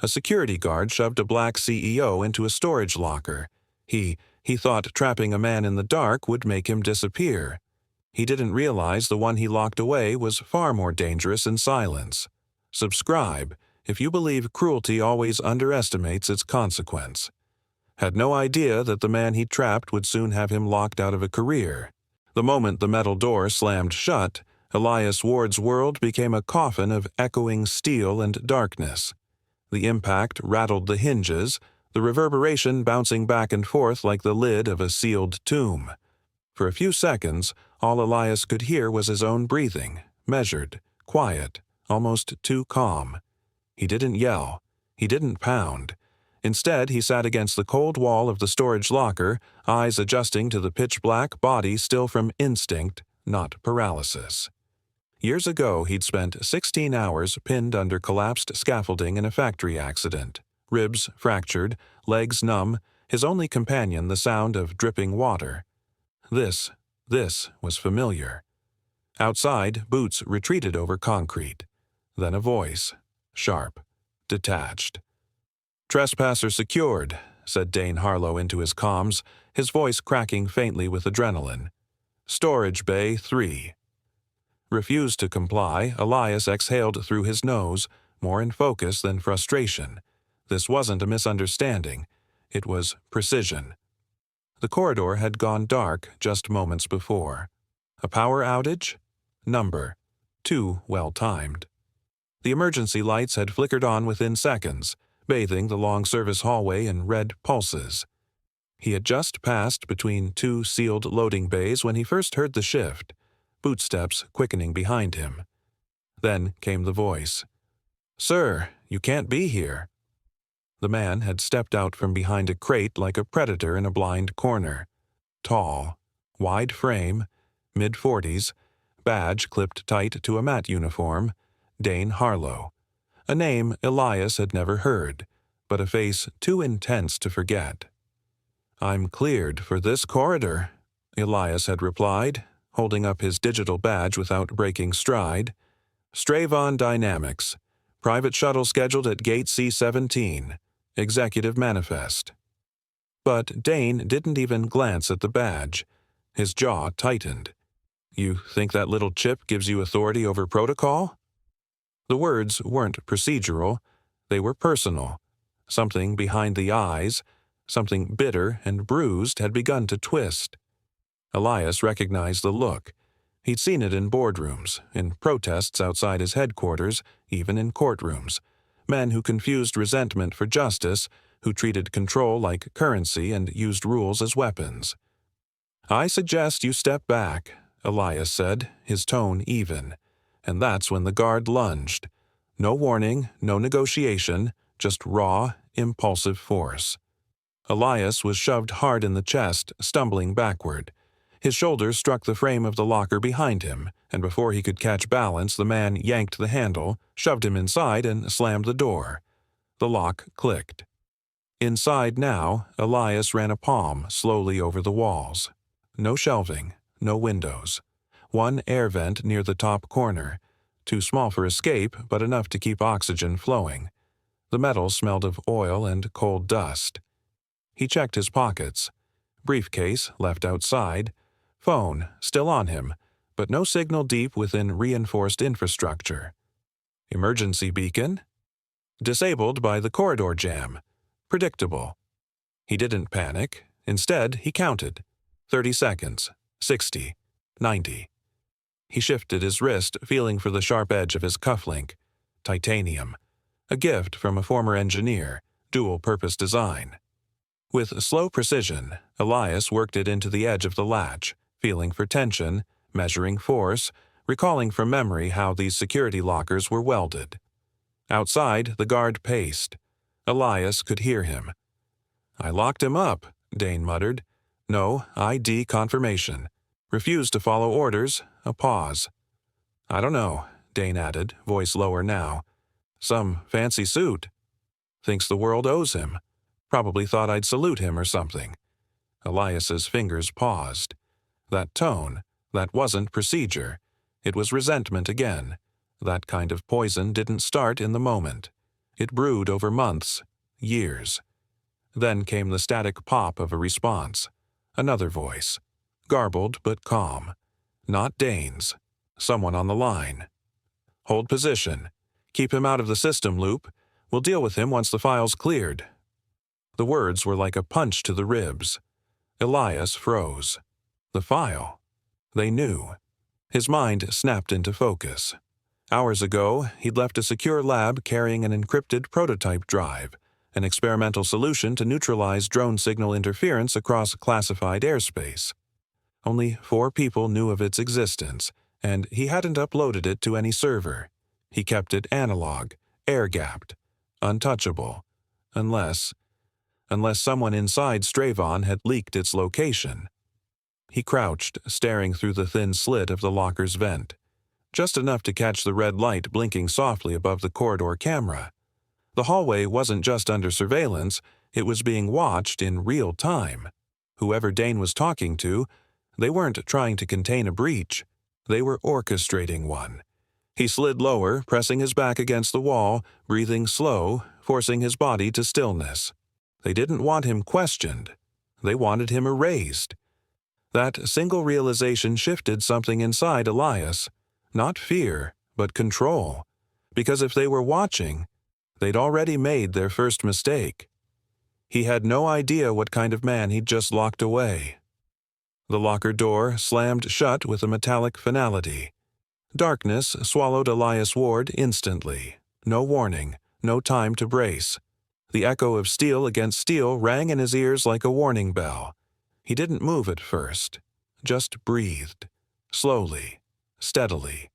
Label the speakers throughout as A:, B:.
A: A security guard shoved a black CEO into a storage locker. He thought trapping a man in the dark would make him disappear. He didn't realize the one he locked away was far more dangerous in silence. Subscribe if you believe cruelty always underestimates its consequence. Had no idea that the man he trapped would soon have him locked out of a career. The moment the metal door slammed shut, Elias Ward's world became a coffin of echoing steel and darkness. The impact rattled the hinges, the reverberation bouncing back and forth like the lid of a sealed tomb. For a few seconds, all Elias could hear was his own breathing, measured, quiet, almost too calm. He didn't yell. He didn't pound. Instead, he sat against the cold wall of the storage locker, eyes adjusting to the pitch-black body still from instinct, not paralysis. Years ago, he'd spent 16 hours pinned under collapsed scaffolding in a factory accident. Ribs fractured, legs numb, his only companion the sound of dripping water. This was familiar. Outside, boots retreated over concrete. Then a voice, sharp, detached. "Trespasser secured," said Dane Harlow into his comms, his voice cracking faintly with adrenaline. "Storage Bay 3. Refused to comply, Elias exhaled through his nose, more in focus than frustration. This wasn't a misunderstanding. It was precision. The corridor had gone dark just moments before. A power outage? Number. Too well-timed. The emergency lights had flickered on within seconds, bathing the long service hallway in red pulses. He had just passed between two sealed loading bays when he first heard the shift, bootsteps quickening behind him. Then came the voice. "Sir, you can't be here." The man had stepped out from behind a crate like a predator in a blind corner. Tall, wide frame, mid-40s, badge clipped tight to a matte uniform, Dane Harlow. A name Elias had never heard, but a face too intense to forget. "I'm cleared for this corridor," Elias had replied, holding up his digital badge without breaking stride. "Stravon Dynamics. Private shuttle scheduled at Gate C-17. Executive manifest." But Dane didn't even glance at the badge. His jaw tightened. "You think that little chip gives you authority over protocol?" The words weren't procedural. They were personal. Something behind the eyes, something bitter and bruised, had begun to twist. Elias recognized the look. He'd seen it in boardrooms, in protests outside his headquarters, even in courtrooms. Men who confused resentment for justice, who treated control like currency and used rules as weapons. "I suggest you step back," Elias said, his tone even. And that's when the guard lunged. No warning, no negotiation, just raw, impulsive force. Elias was shoved hard in the chest, stumbling backward. His shoulders struck the frame of the locker behind him, and before he could catch balance, the man yanked the handle, shoved him inside, and slammed the door. The lock clicked. Inside now, Elias ran a palm slowly over the walls. No shelving, no windows. One air vent near the top corner, too small for escape, but enough to keep oxygen flowing. The metal smelled of oil and cold dust. He checked his pockets. Briefcase left outside. Phone still on him, but no signal deep within reinforced infrastructure. Emergency beacon? Disabled by the corridor jam. Predictable. He didn't panic. Instead, he counted. 30 seconds. 60. 90. He shifted his wrist, feeling for the sharp edge of his cufflink. Titanium. A gift from a former engineer. Dual-purpose design. With slow precision, Elias worked it into the edge of the latch, feeling for tension, measuring force, recalling from memory how these security lockers were welded. Outside, the guard paced. Elias could hear him. "I locked him up," Dane muttered. "No ID confirmation. Refused to follow orders." A pause. "I don't know," Dane added, voice lower now. "Some fancy suit. Thinks the world owes him. Probably thought I'd salute him or something." Elias's fingers paused. That tone, that wasn't procedure. It was resentment again. That kind of poison didn't start in the moment. It brewed over months, years. Then came the static pop of a response. Another voice. Garbled but calm. Not Dane's. Someone on the line. Hold position. Keep him out of the system loop. We'll deal with him once the file's cleared. The words were like a punch to the ribs. Elias froze. The file. They knew. His mind snapped into focus. Hours ago, he'd left a secure lab carrying an encrypted prototype drive, an experimental solution to neutralize drone signal interference across classified airspace. Only 4 people knew of its existence, and he hadn't uploaded it to any server. He kept it analog, air-gapped, untouchable, unless someone inside Stravon had leaked its location. He crouched, staring through the thin slit of the locker's vent, just enough to catch the red light blinking softly above the corridor camera. The hallway wasn't just under surveillance, it was being watched in real time. Whoever Dane was talking to, they weren't trying to contain a breach. They were orchestrating one. He slid lower, pressing his back against the wall, breathing slow, forcing his body to stillness. They didn't want him questioned. They wanted him erased. That single realization shifted something inside Elias. Not fear, but control. Because if they were watching, they'd already made their first mistake. He had no idea what kind of man he'd just locked away. The locker door slammed shut with a metallic finality. Darkness swallowed Elias Ward instantly. No warning, no time to brace. The echo of steel against steel rang in his ears like a warning bell. He didn't move at first, just breathed. Slowly, steadily.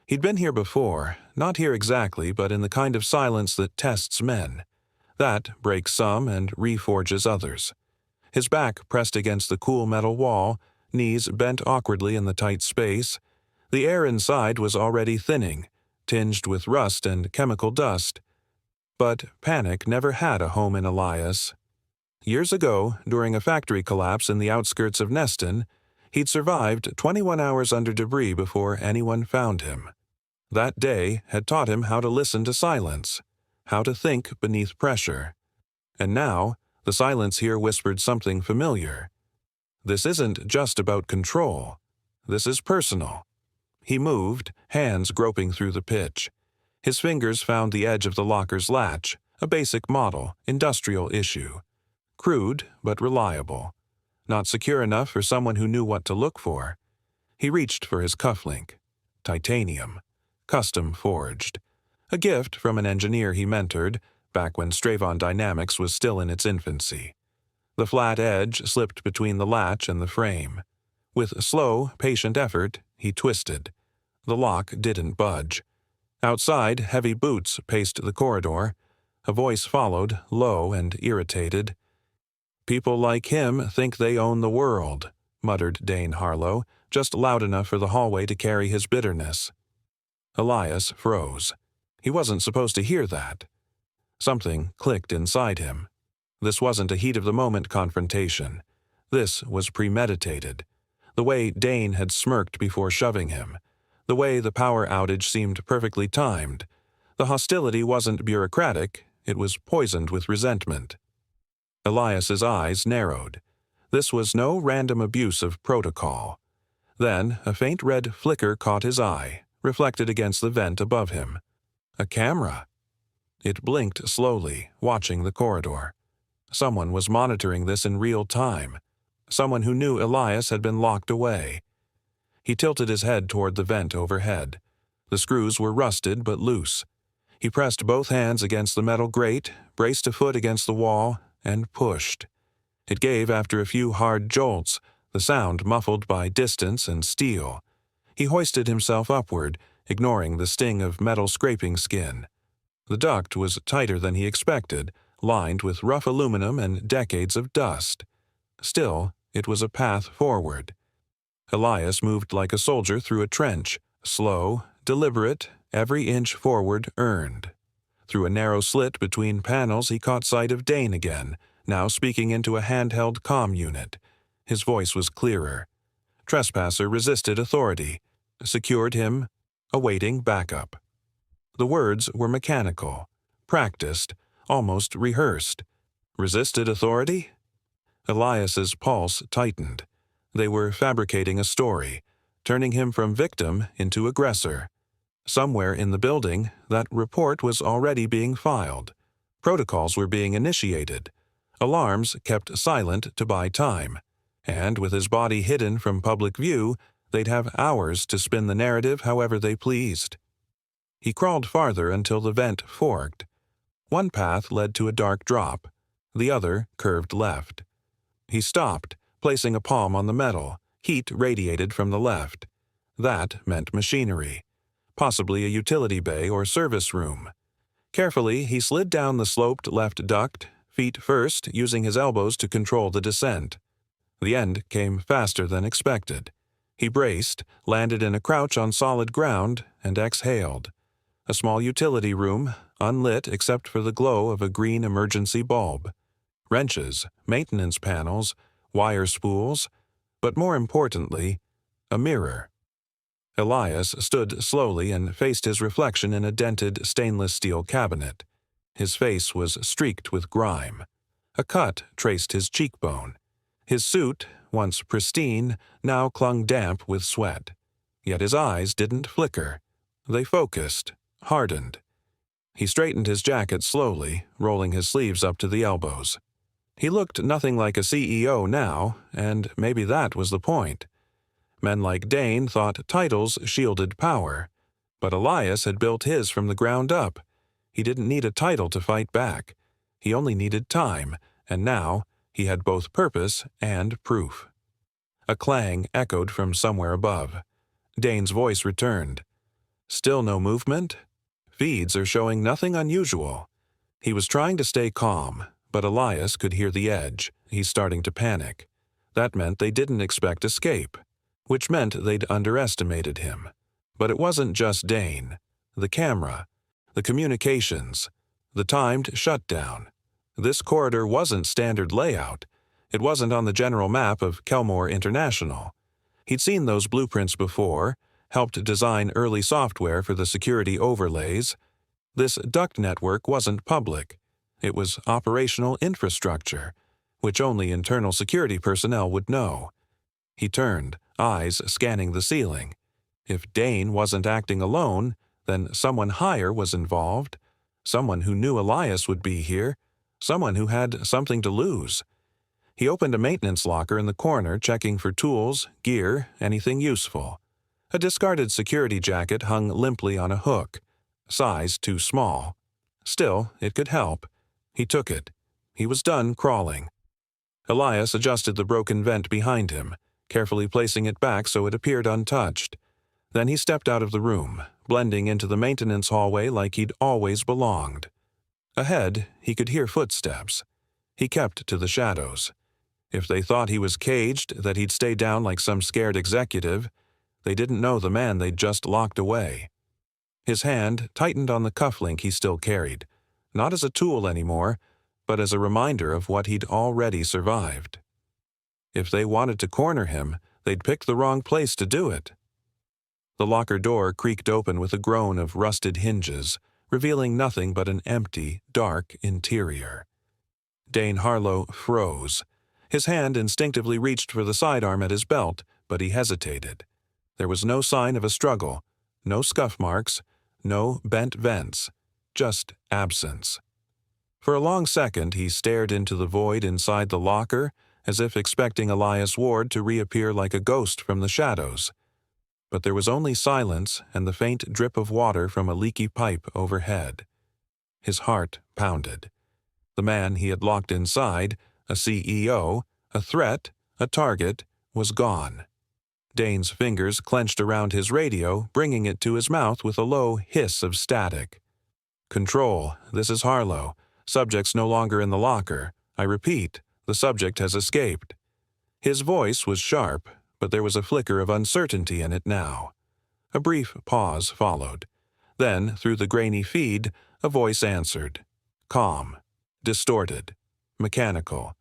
A: He'd been here before, not here exactly, but in the kind of silence that tests men. That breaks some and reforges others. His back pressed against the cool metal wall, knees bent awkwardly in the tight space. The air inside was already thinning, tinged with rust and chemical dust. But panic never had a home in Elias. Years ago, during a factory collapse in the outskirts of Neston, he'd survived 21 hours under debris before anyone found him. That day had taught him how to listen to silence, how to think beneath pressure. And now, the silence here whispered something familiar. This isn't just about control. This is personal. He moved, hands groping through the pitch. His fingers found the edge of the locker's latch, a basic model, industrial issue. Crude, but reliable. Not secure enough for someone who knew what to look for. He reached for his cufflink. Titanium. Custom forged. A gift from an engineer he mentored, back when Stravon Dynamics was still in its infancy. The flat edge slipped between the latch and the frame. With slow, patient effort, he twisted. The lock didn't budge. Outside, heavy boots paced the corridor. A voice followed, low and irritated. "People like him think they own the world," muttered Dane Harlow, just loud enough for the hallway to carry his bitterness. Elias froze. He wasn't supposed to hear that. Something clicked inside him. This wasn't a heat-of-the-moment confrontation. This was premeditated. The way Dane had smirked before shoving him. The way the power outage seemed perfectly timed. The hostility wasn't bureaucratic, it was poisoned with resentment. Elias's eyes narrowed. This was no random abuse of protocol. Then a faint red flicker caught his eye, reflected against the vent above him. A camera. It blinked slowly, watching the corridor. Someone was monitoring this in real time. Someone who knew Elias had been locked away. He tilted his head toward the vent overhead. The screws were rusted but loose. He pressed both hands against the metal grate, braced a foot against the wall, and pushed. It gave after a few hard jolts, the sound muffled by distance and steel. He hoisted himself upward, ignoring the sting of metal scraping skin. The duct was tighter than he expected, lined with rough aluminum and decades of dust. Still, it was a path forward. Elias moved like a soldier through a trench, slow, deliberate, every inch forward earned. Through a narrow slit between panels he caught sight of Dane again, now speaking into a handheld comm unit. His voice was clearer. Trespasser resisted authority, secured him, awaiting backup. The words were mechanical, practiced, almost rehearsed. Resisted authority? Elias's pulse tightened. They were fabricating a story, turning him from victim into aggressor. Somewhere in the building, that report was already being filed. Protocols were being initiated. Alarms kept silent to buy time. And with his body hidden from public view, they'd have hours to spin the narrative however they pleased. He crawled farther until the vent forked. One path led to a dark drop. The other curved left. He stopped, placing a palm on the metal. Heat radiated from the left. That meant machinery. Possibly a utility bay or service room. Carefully, he slid down the sloped left duct, feet first, using his elbows to control the descent. The end came faster than expected. He braced, landed in a crouch on solid ground, and exhaled. A small utility room, unlit except for the glow of a green emergency bulb. Wrenches, maintenance panels, wire spools, but more importantly, a mirror. Elias stood slowly and faced his reflection in a dented stainless steel cabinet. His face was streaked with grime. A cut traced his cheekbone. His suit, once pristine, now clung damp with sweat. Yet his eyes didn't flicker. They focused, hardened. He straightened his jacket slowly, rolling his sleeves up to the elbows. He looked nothing like a CEO now, and maybe that was the point. Men like Dane thought titles shielded power, but Elias had built his from the ground up. He didn't need a title to fight back. He only needed time, and now he had both purpose and proof. A clang echoed from somewhere above. Dane's voice returned. Still no movement? Feeds are showing nothing unusual. He was trying to stay calm, but Elias could hear the edge. He's starting to panic. That meant they didn't expect escape, which meant they'd underestimated him. But it wasn't just Dane. The camera, the communications, the timed shutdown. This corridor wasn't standard layout. It wasn't on the general map of Kelmore International. He'd seen those blueprints before, helped design early software for the security overlays. This duct network wasn't public. It was operational infrastructure, which only internal security personnel would know. He turned, eyes scanning the ceiling. If Dane wasn't acting alone, then someone higher was involved. Someone who knew Elias would be here. Someone who had something to lose. He opened a maintenance locker in the corner, checking for tools, gear, anything useful. A discarded security jacket hung limply on a hook. Size too small. Still, it could help. He took it. He was done crawling. Elias adjusted the broken vent behind him, carefully placing it back so it appeared untouched. Then he stepped out of the room, blending into the maintenance hallway like he'd always belonged. Ahead, he could hear footsteps. He kept to the shadows. If they thought he was caged, that he'd stay down like some scared executive, they didn't know the man they'd just locked away. His hand tightened on the cufflink he still carried, not as a tool anymore, but as a reminder of what he'd already survived. If they wanted to corner him, they'd picked the wrong place to do it. The locker door creaked open with a groan of rusted hinges, revealing nothing but an empty, dark interior. Dane Harlow froze. His hand instinctively reached for the sidearm at his belt, but he hesitated. There was no sign of a struggle, no scuff marks, no bent vents, just absence. For a long second he stared into the void inside the locker, as if expecting Elias Ward to reappear like a ghost from the shadows. But there was only silence and the faint drip of water from a leaky pipe overhead. His heart pounded. The man he had locked inside, a CEO, a threat, a target, was gone. Dane's fingers clenched around his radio, bringing it to his mouth with a low hiss of static. "Control, this is Harlow. Subject's no longer in the locker. I repeat, the subject has escaped." His voice was sharp, but there was a flicker of uncertainty in it now. A brief pause followed. Then, through the grainy feed, a voice answered. Calm. Distorted. Mechanical.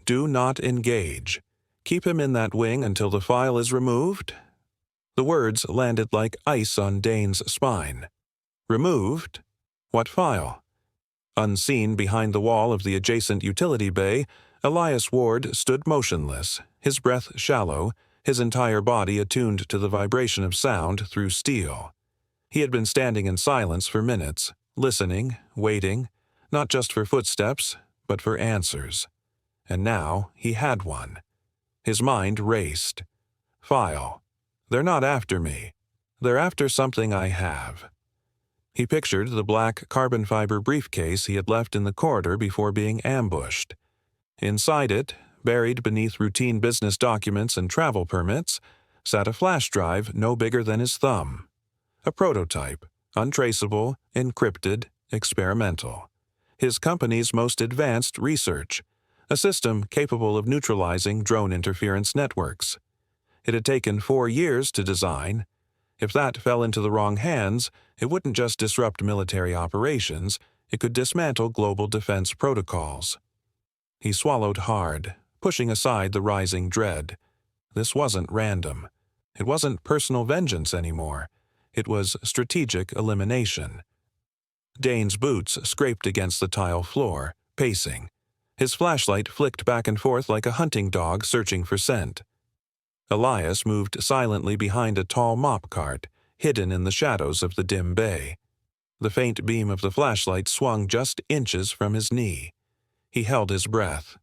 A: "Do not engage. Keep him in that wing until the file is removed?" The words landed like ice on Dane's spine. Removed? What file? Unseen behind the wall of the adjacent utility bay, Elias Ward stood motionless, his breath shallow, his entire body attuned to the vibration of sound through steel. He had been standing in silence for minutes, listening, waiting, not just for footsteps, but for answers. And now he had one. His mind raced. File. They're not after me. They're after something I have. He pictured the black carbon fiber briefcase he had left in the corridor before being ambushed. Inside it, buried beneath routine business documents and travel permits, sat a flash drive no bigger than his thumb. A prototype, untraceable, encrypted, experimental. His company's most advanced research, a system capable of neutralizing drone interference networks. It had taken 4 years to design. If that fell into the wrong hands, it wouldn't just disrupt military operations, it could dismantle global defense protocols. He swallowed hard, pushing aside the rising dread. This wasn't random. It wasn't personal vengeance anymore. It was strategic elimination. Dane's boots scraped against the tile floor, pacing. His flashlight flicked back and forth like a hunting dog searching for scent. Elias moved silently behind a tall mop cart, hidden in the shadows of the dim bay. The faint beam of the flashlight swung just inches from his knee. He held his breath.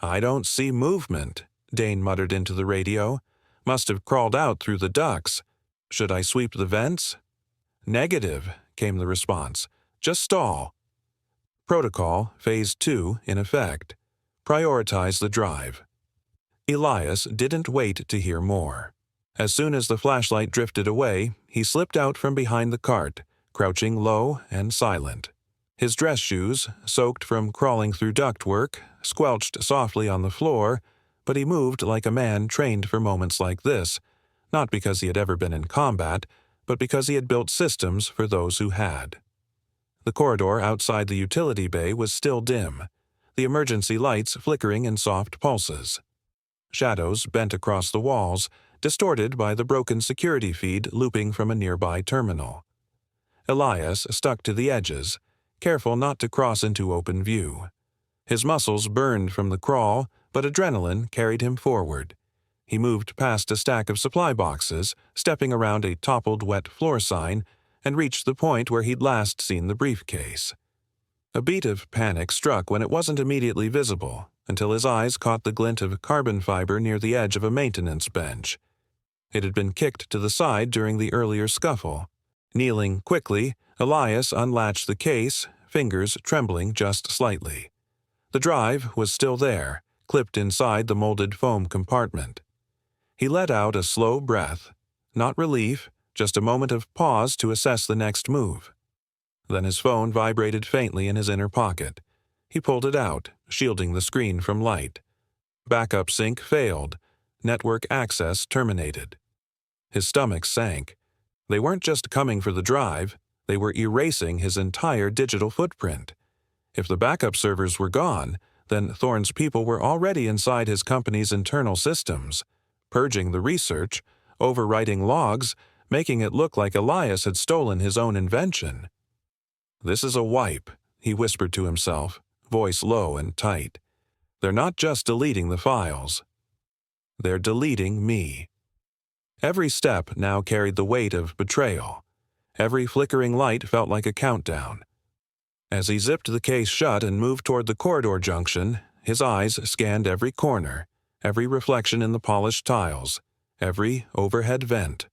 A: "I don't see movement," Dane muttered into the radio. "Must have crawled out through the ducts. Should I sweep the vents?" "Negative," came the response. "Just stall." Protocol, Phase 2, in effect. Prioritize the drive. Elias didn't wait to hear more. As soon as the flashlight drifted away, he slipped out from behind the cart, crouching low and silent. His dress shoes, soaked from crawling through ductwork, squelched softly on the floor, but he moved like a man trained for moments like this, not because he had ever been in combat, but because he had built systems for those who had. The corridor outside the utility bay was still dim, the emergency lights flickering in soft pulses. Shadows bent across the walls, distorted by the broken security feed looping from a nearby terminal. Elias stuck to the edges, careful not to cross into open view. His muscles burned from the crawl, but adrenaline carried him forward. He moved past a stack of supply boxes, stepping around a toppled wet floor sign, and reached the point where he'd last seen the briefcase. A beat of panic struck when it wasn't immediately visible, until his eyes caught the glint of carbon fiber near the edge of a maintenance bench. It had been kicked to the side during the earlier scuffle. Kneeling quickly, Elias unlatched the case, fingers trembling just slightly. The drive was still there, clipped inside the molded foam compartment. He let out a slow breath, not relief, just a moment of pause to assess the next move. Then his phone vibrated faintly in his inner pocket. He pulled it out, shielding the screen from light. Backup sync failed. Network access terminated. His stomach sank. They weren't just coming for the drive, they were erasing his entire digital footprint. If the backup servers were gone, then Thorne's people were already inside his company's internal systems, purging the research, overwriting logs, making it look like Elias had stolen his own invention. "This is a wipe," he whispered to himself, voice low and tight. "They're not just deleting the files. They're deleting me." Every step now carried the weight of betrayal. Every flickering light felt like a countdown. As he zipped the case shut and moved toward the corridor junction, his eyes scanned every corner, every reflection in the polished tiles, every overhead vent.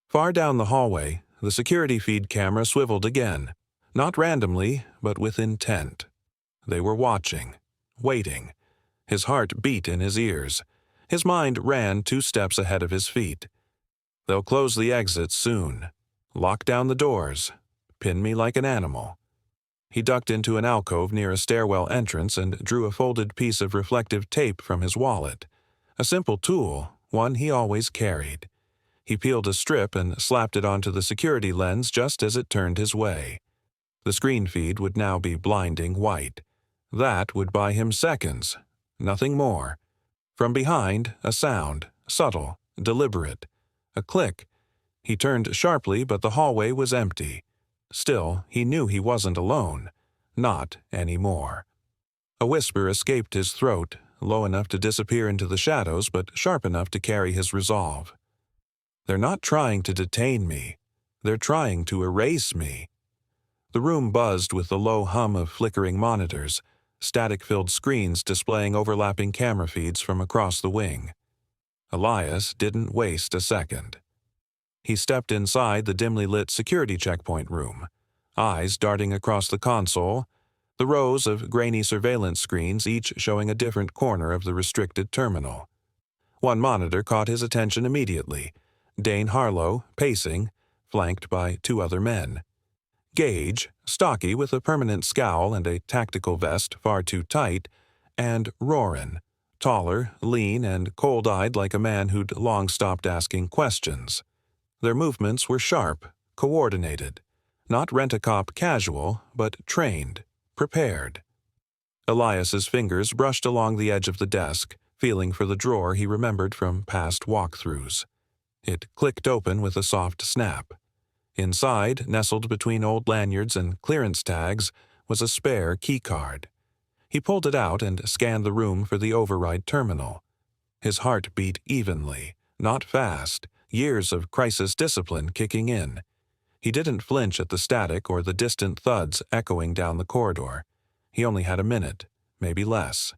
A: Far down the hallway, the security feed camera swiveled again, not randomly, but with intent. They were watching, waiting. His heart beat in his ears. His mind ran 2 steps ahead of his feet. They'll close the exits soon. Lock down the doors. Pin me like an animal. He ducked into an alcove near a stairwell entrance and drew a folded piece of reflective tape from his wallet. A simple tool, one he always carried. He peeled a strip and slapped it onto the security lens just as it turned his way. The screen feed would now be blinding white. That would buy him seconds. Nothing more. From behind, a sound, subtle, deliberate. A click. He turned sharply, but the hallway was empty. Still, he knew he wasn't alone. Not anymore. A whisper escaped his throat, low enough to disappear into the shadows but sharp enough to carry his resolve. They're not trying to detain me. They're trying to erase me. The room buzzed with the low hum of flickering monitors, static-filled screens displaying overlapping camera feeds from across the wing. Elias didn't waste a second. He stepped inside the dimly lit security checkpoint room, eyes darting across the console, the rows of grainy surveillance screens each showing a different corner of the restricted terminal. One monitor caught his attention immediately, Dane Harlow, pacing, flanked by two other men. Gage, stocky with a permanent scowl and a tactical vest far too tight, and Roran, taller, lean, and cold-eyed like a man who'd long stopped asking questions. Their movements were sharp, coordinated, not rent-a-cop casual, but trained, prepared. Elias's fingers brushed along the edge of the desk, feeling for the drawer he remembered from past walkthroughs. It clicked open with a soft snap. Inside, nestled between old lanyards and clearance tags, was a spare keycard. He pulled it out and scanned the room for the override terminal. His heart beat evenly, not fast, years of crisis discipline kicking in. He didn't flinch at the static or the distant thuds echoing down the corridor. He only had a minute, maybe less.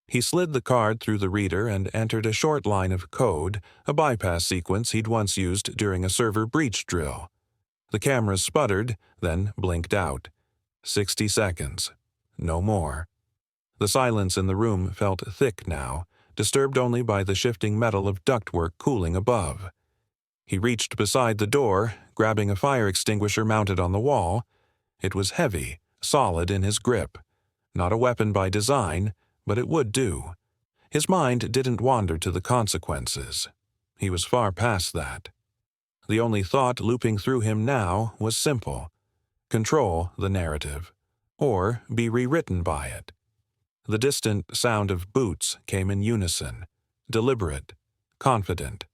A: He slid the card through the reader and entered a short line of code, a bypass sequence he'd once used during a server breach drill. The camera sputtered, then blinked out. 60 seconds. No more. The silence in the room felt thick now, disturbed only by the shifting metal of ductwork cooling above. He reached beside the door, grabbing a fire extinguisher mounted on the wall. It was heavy, solid in his grip. Not a weapon by design, but it would do. His mind didn't wander to the consequences. He was far past that. The only thought looping through him now was simple. Control the narrative, or be rewritten by it. The distant sound of boots came in unison, deliberate, confident.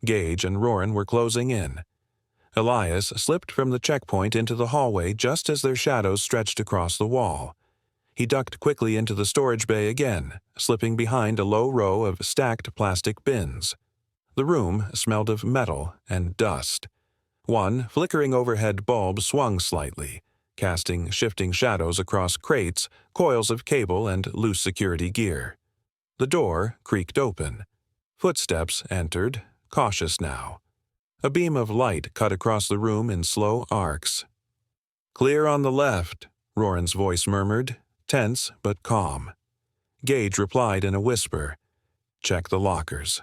A: Gage and Roran were closing in. Elias slipped from the checkpoint into the hallway just as their shadows stretched across the wall. He ducked quickly into the storage bay again, slipping behind a low row of stacked plastic bins. The room smelled of metal and dust. One flickering overhead bulb swung slightly, casting shifting shadows across crates, coils of cable, and loose security gear. The door creaked open. Footsteps entered, cautious now. A beam of light cut across the room in slow arcs. "Clear on the left," Roran's voice murmured, tense but calm. Gage replied in a whisper, "Check the lockers."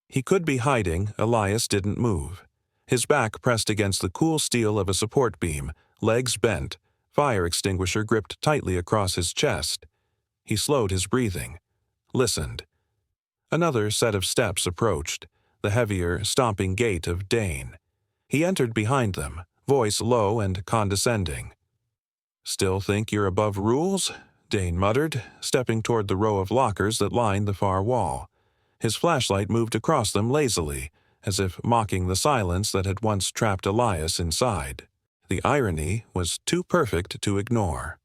A: He could be hiding. Elias didn't move. His back pressed against the cool steel of a support beam, legs bent, fire extinguisher gripped tightly across his chest. He slowed his breathing, listened. Another set of steps approached, the heavier, stomping gait of Dane. He entered behind them, voice low and condescending. "Still think you're above rules?" Dane muttered, stepping toward the row of lockers that lined the far wall. His flashlight moved across them lazily, as if mocking the silence that had once trapped Elias inside. The irony was too perfect to ignore.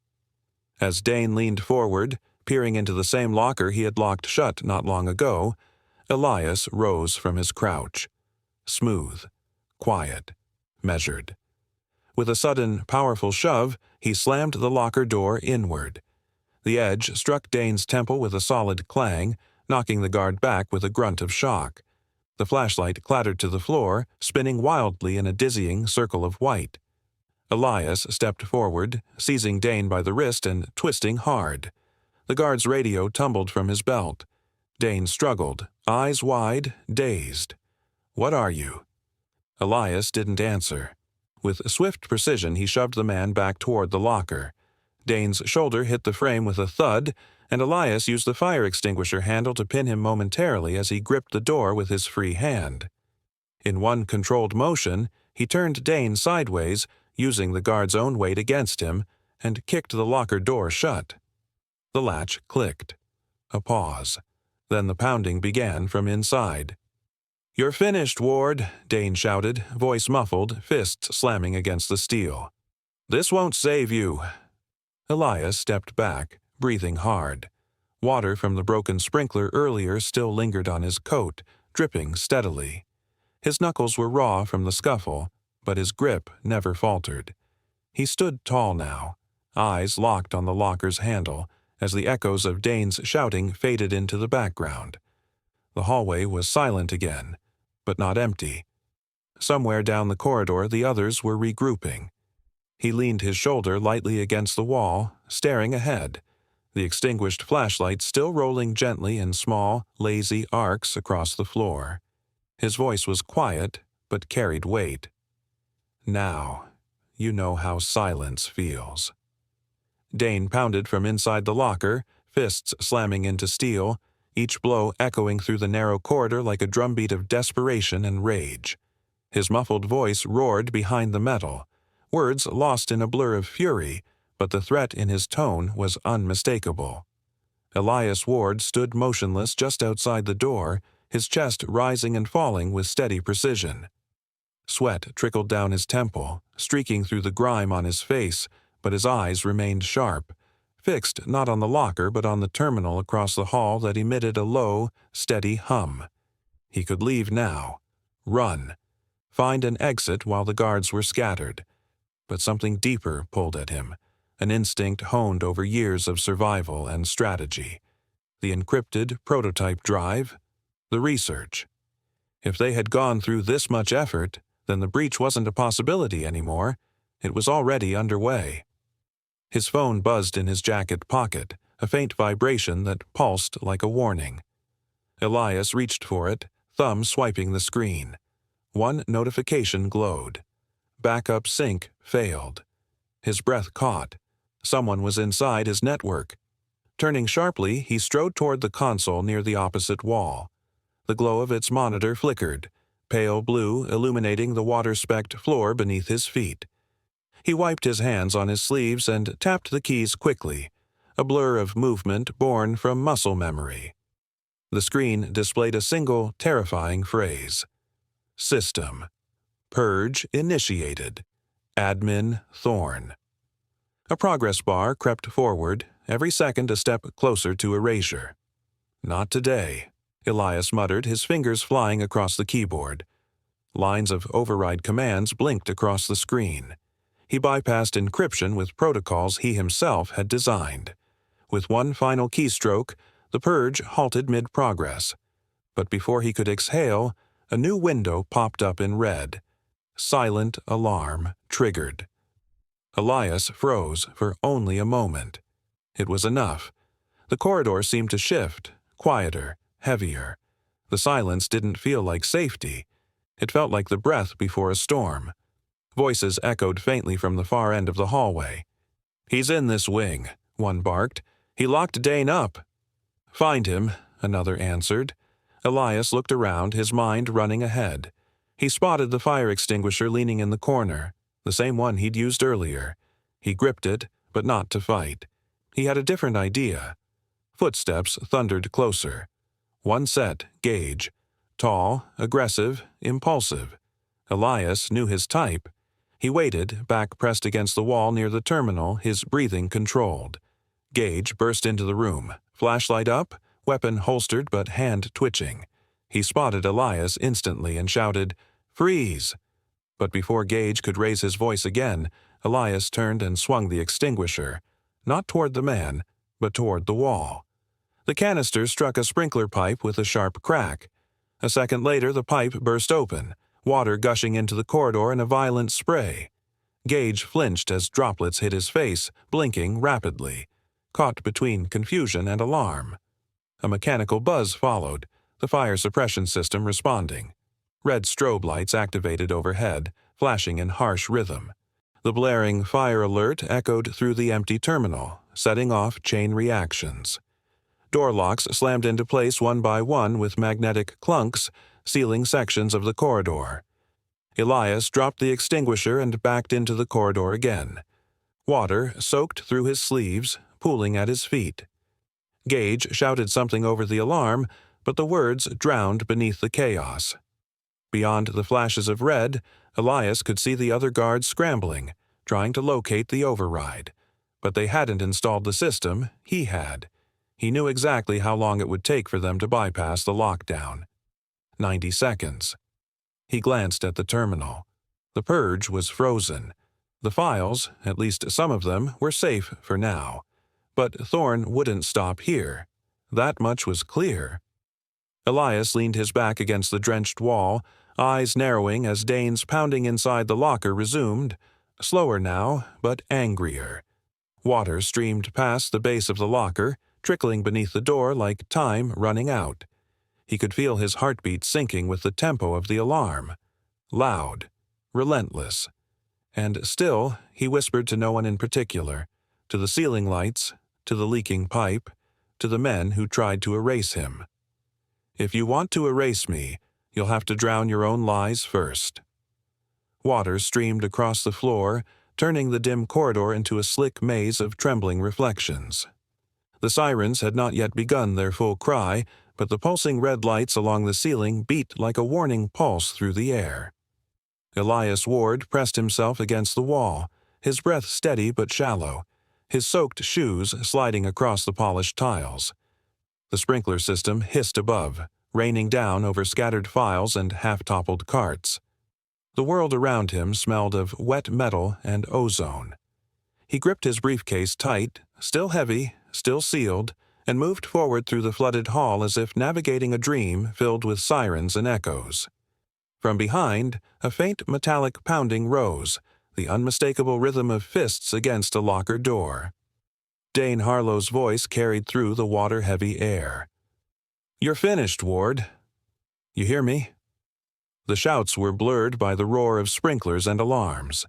A: As Dane leaned forward, peering into the same locker he had locked shut not long ago, Elias rose from his crouch. Smooth, quiet, measured. With a sudden, powerful shove, he slammed the locker door inward. The edge struck Dane's temple with a solid clang, knocking the guard back with a grunt of shock. The flashlight clattered to the floor, spinning wildly in a dizzying circle of white. Elias stepped forward, seizing Dane by the wrist and twisting hard. The guard's radio tumbled from his belt. Dane struggled, eyes wide, dazed. "What are you?" Elias didn't answer. With swift precision, he shoved the man back toward the locker. Dane's shoulder hit the frame with a thud, and Elias used the fire extinguisher handle to pin him momentarily as he gripped the door with his free hand. In one controlled motion, he turned Dane sideways, using the guard's own weight against him, and kicked the locker door shut. The latch clicked. A pause. Then the pounding began from inside. "You're finished, Ward," Dane shouted, voice muffled, fists slamming against the steel. "This won't save you." Elias stepped back, breathing hard. Water from the broken sprinkler earlier still lingered on his coat, dripping steadily. His knuckles were raw from the scuffle, but his grip never faltered. He stood tall now, eyes locked on the locker's handle, as the echoes of Dane's shouting faded into the background. The hallway was silent again, but not empty. Somewhere down the corridor the others were regrouping. He leaned his shoulder lightly against the wall, staring ahead, the extinguished flashlight still rolling gently in small, lazy arcs across the floor. His voice was quiet, but carried weight. "Now, you know how silence feels." Dane pounded from inside the locker, fists slamming into steel, each blow echoing through the narrow corridor like a drumbeat of desperation and rage. His muffled voice roared behind the metal, words lost in a blur of fury, but the threat in his tone was unmistakable. Elias Ward stood motionless just outside the door, his chest rising and falling with steady precision. Sweat trickled down his temple, streaking through the grime on his face, but his eyes remained sharp, fixed not on the locker but on the terminal across the hall that emitted a low, steady hum. He could leave now. Run. Find an exit while the guards were scattered. But something deeper pulled at him, an instinct honed over years of survival and strategy. The encrypted prototype drive, the research. If they had gone through this much effort, then the breach wasn't a possibility anymore. It was already underway. His phone buzzed in his jacket pocket, a faint vibration that pulsed like a warning. Elias reached for it, thumb swiping the screen. One notification glowed. Backup sync failed. His breath caught. Someone was inside his network. Turning sharply, he strode toward the console near the opposite wall. The glow of its monitor flickered, pale blue illuminating the water-specked floor beneath his feet. He wiped his hands on his sleeves and tapped the keys quickly, a blur of movement born from muscle memory. The screen displayed a single, terrifying phrase. System. Purge initiated. Admin Thorn. A progress bar crept forward, every second a step closer to erasure. Not today, Elias muttered, his fingers flying across the keyboard. Lines of override commands blinked across the screen. He bypassed encryption with protocols he himself had designed. With one final keystroke, the purge halted mid-progress. But before he could exhale, a new window popped up in red. Silent alarm triggered. Elias froze for only a moment. It was enough. The corridor seemed to shift, quieter, heavier. The silence didn't feel like safety. It felt like the breath before a storm. Voices echoed faintly from the far end of the hallway. "He's in this wing," one barked. "He locked Dane up." "Find him," another answered. Elias looked around, his mind running ahead. He spotted the fire extinguisher leaning in the corner, the same one he'd used earlier. He gripped it, but not to fight. He had a different idea. Footsteps thundered closer. One set, Gage. Tall, aggressive, impulsive. Elias knew his type. He waited, back pressed against the wall near the terminal, his breathing controlled. Gage burst into the room, flashlight up, weapon holstered but hand twitching. He spotted Elias instantly and shouted, "Freeze!" But before Gage could raise his voice again, Elias turned and swung the extinguisher, not toward the man, but toward the wall. The canister struck a sprinkler pipe with a sharp crack. A second later, the pipe burst open, water gushing into the corridor in a violent spray. Gage flinched as droplets hit his face, blinking rapidly, caught between confusion and alarm. A mechanical buzz followed, the fire suppression system responding. Red strobe lights activated overhead, flashing in harsh rhythm. The blaring fire alert echoed through the empty terminal, setting off chain reactions. Door locks slammed into place one by one with magnetic clunks, sealing sections of the corridor. Elias dropped the extinguisher and backed into the corridor again. Water soaked through his sleeves, pooling at his feet. Gage shouted something over the alarm, but the words drowned beneath the chaos. Beyond the flashes of red, Elias could see the other guards scrambling, trying to locate the override. But they hadn't installed the system, he had. He knew exactly how long it would take for them to bypass the lockdown. 90 seconds. He glanced at the terminal. The purge was frozen. The files, at least some of them, were safe for now. But Thorne wouldn't stop here. That much was clear. Elias leaned his back against the drenched wall, eyes narrowing as Dane's pounding inside the locker resumed, slower now, but angrier. Water streamed past the base of the locker, trickling beneath the door like time running out. He could feel his heartbeat sinking with the tempo of the alarm. Loud, relentless. And still, he whispered to no one in particular, to the ceiling lights, to the leaking pipe, to the men who tried to erase him. If you want to erase me, you'll have to drown your own lies first. Water streamed across the floor, turning the dim corridor into a slick maze of trembling reflections. The sirens had not yet begun their full cry, but the pulsing red lights along the ceiling beat like a warning pulse through the air. Elias Ward pressed himself against the wall, his breath steady but shallow, his soaked shoes sliding across the polished tiles. The sprinkler system hissed above, raining down over scattered files and half-toppled carts. The world around him smelled of wet metal and ozone. He gripped his briefcase tight, still heavy, still sealed, and moved forward through the flooded hall as if navigating a dream filled with sirens and echoes. From behind, a faint metallic pounding rose, the unmistakable rhythm of fists against a locker door. Dane Harlow's voice carried through the water-heavy air. "You're finished, Ward. You hear me?" The shouts were blurred by the roar of sprinklers and alarms.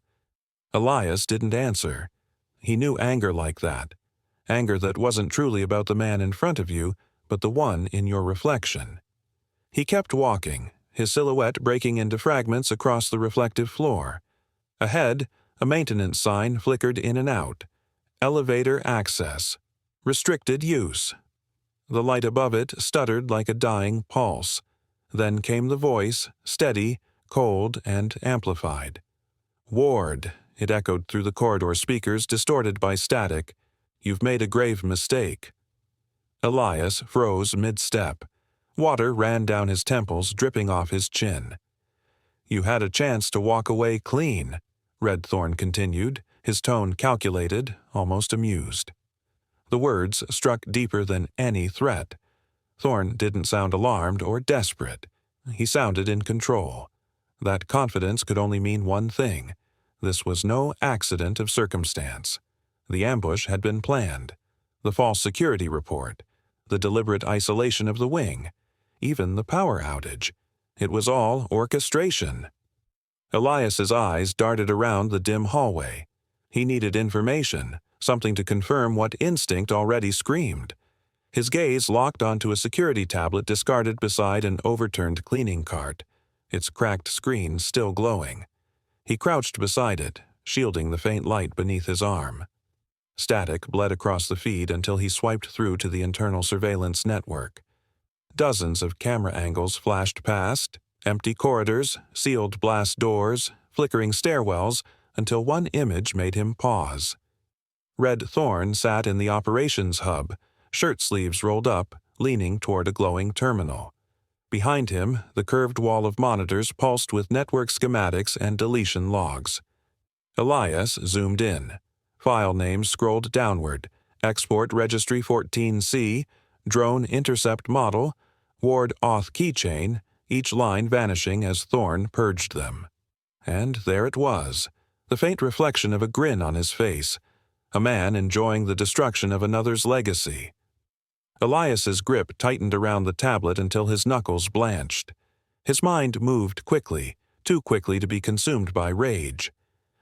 A: Elias didn't answer. He knew anger like that. Anger that wasn't truly about the man in front of you, but the one in your reflection. He kept walking, his silhouette breaking into fragments across the reflective floor. Ahead, a maintenance sign flickered in and out. Elevator access. Restricted use. The light above it stuttered like a dying pulse. Then came the voice, steady, cold, and amplified. "Ward," it echoed through the corridor speakers distorted by static. "You've made a grave mistake." Elias froze mid-step. Water ran down his temples, dripping off his chin. "You had a chance to walk away clean," Red Thorne continued, his tone calculated, almost amused. The words struck deeper than any threat. Thorne didn't sound alarmed or desperate. He sounded in control. That confidence could only mean one thing. This was no accident of circumstance. The ambush had been planned. The false security report. The deliberate isolation of the wing. Even the power outage. It was all orchestration. Elias's eyes darted around the dim hallway. He needed information, something to confirm what instinct already screamed. His gaze locked onto a security tablet discarded beside an overturned cleaning cart, its cracked screen still glowing. He crouched beside it, shielding the faint light beneath his arm. Static bled across the feed until he swiped through to the internal surveillance network. Dozens of camera angles flashed past, empty corridors, sealed blast doors, flickering stairwells, until one image made him pause. Red Thorne sat in the operations hub, shirt sleeves rolled up, leaning toward a glowing terminal. Behind him, the curved wall of monitors pulsed with network schematics and deletion logs. Elias zoomed in. File names scrolled downward. Export Registry 14C, Drone Intercept Model, Ward Auth Keychain, each line vanishing as Thorne purged them. And there it was, the faint reflection of a grin on his face, a man enjoying the destruction of another's legacy. Elias's grip tightened around the tablet until his knuckles blanched. His mind moved quickly, too quickly to be consumed by rage.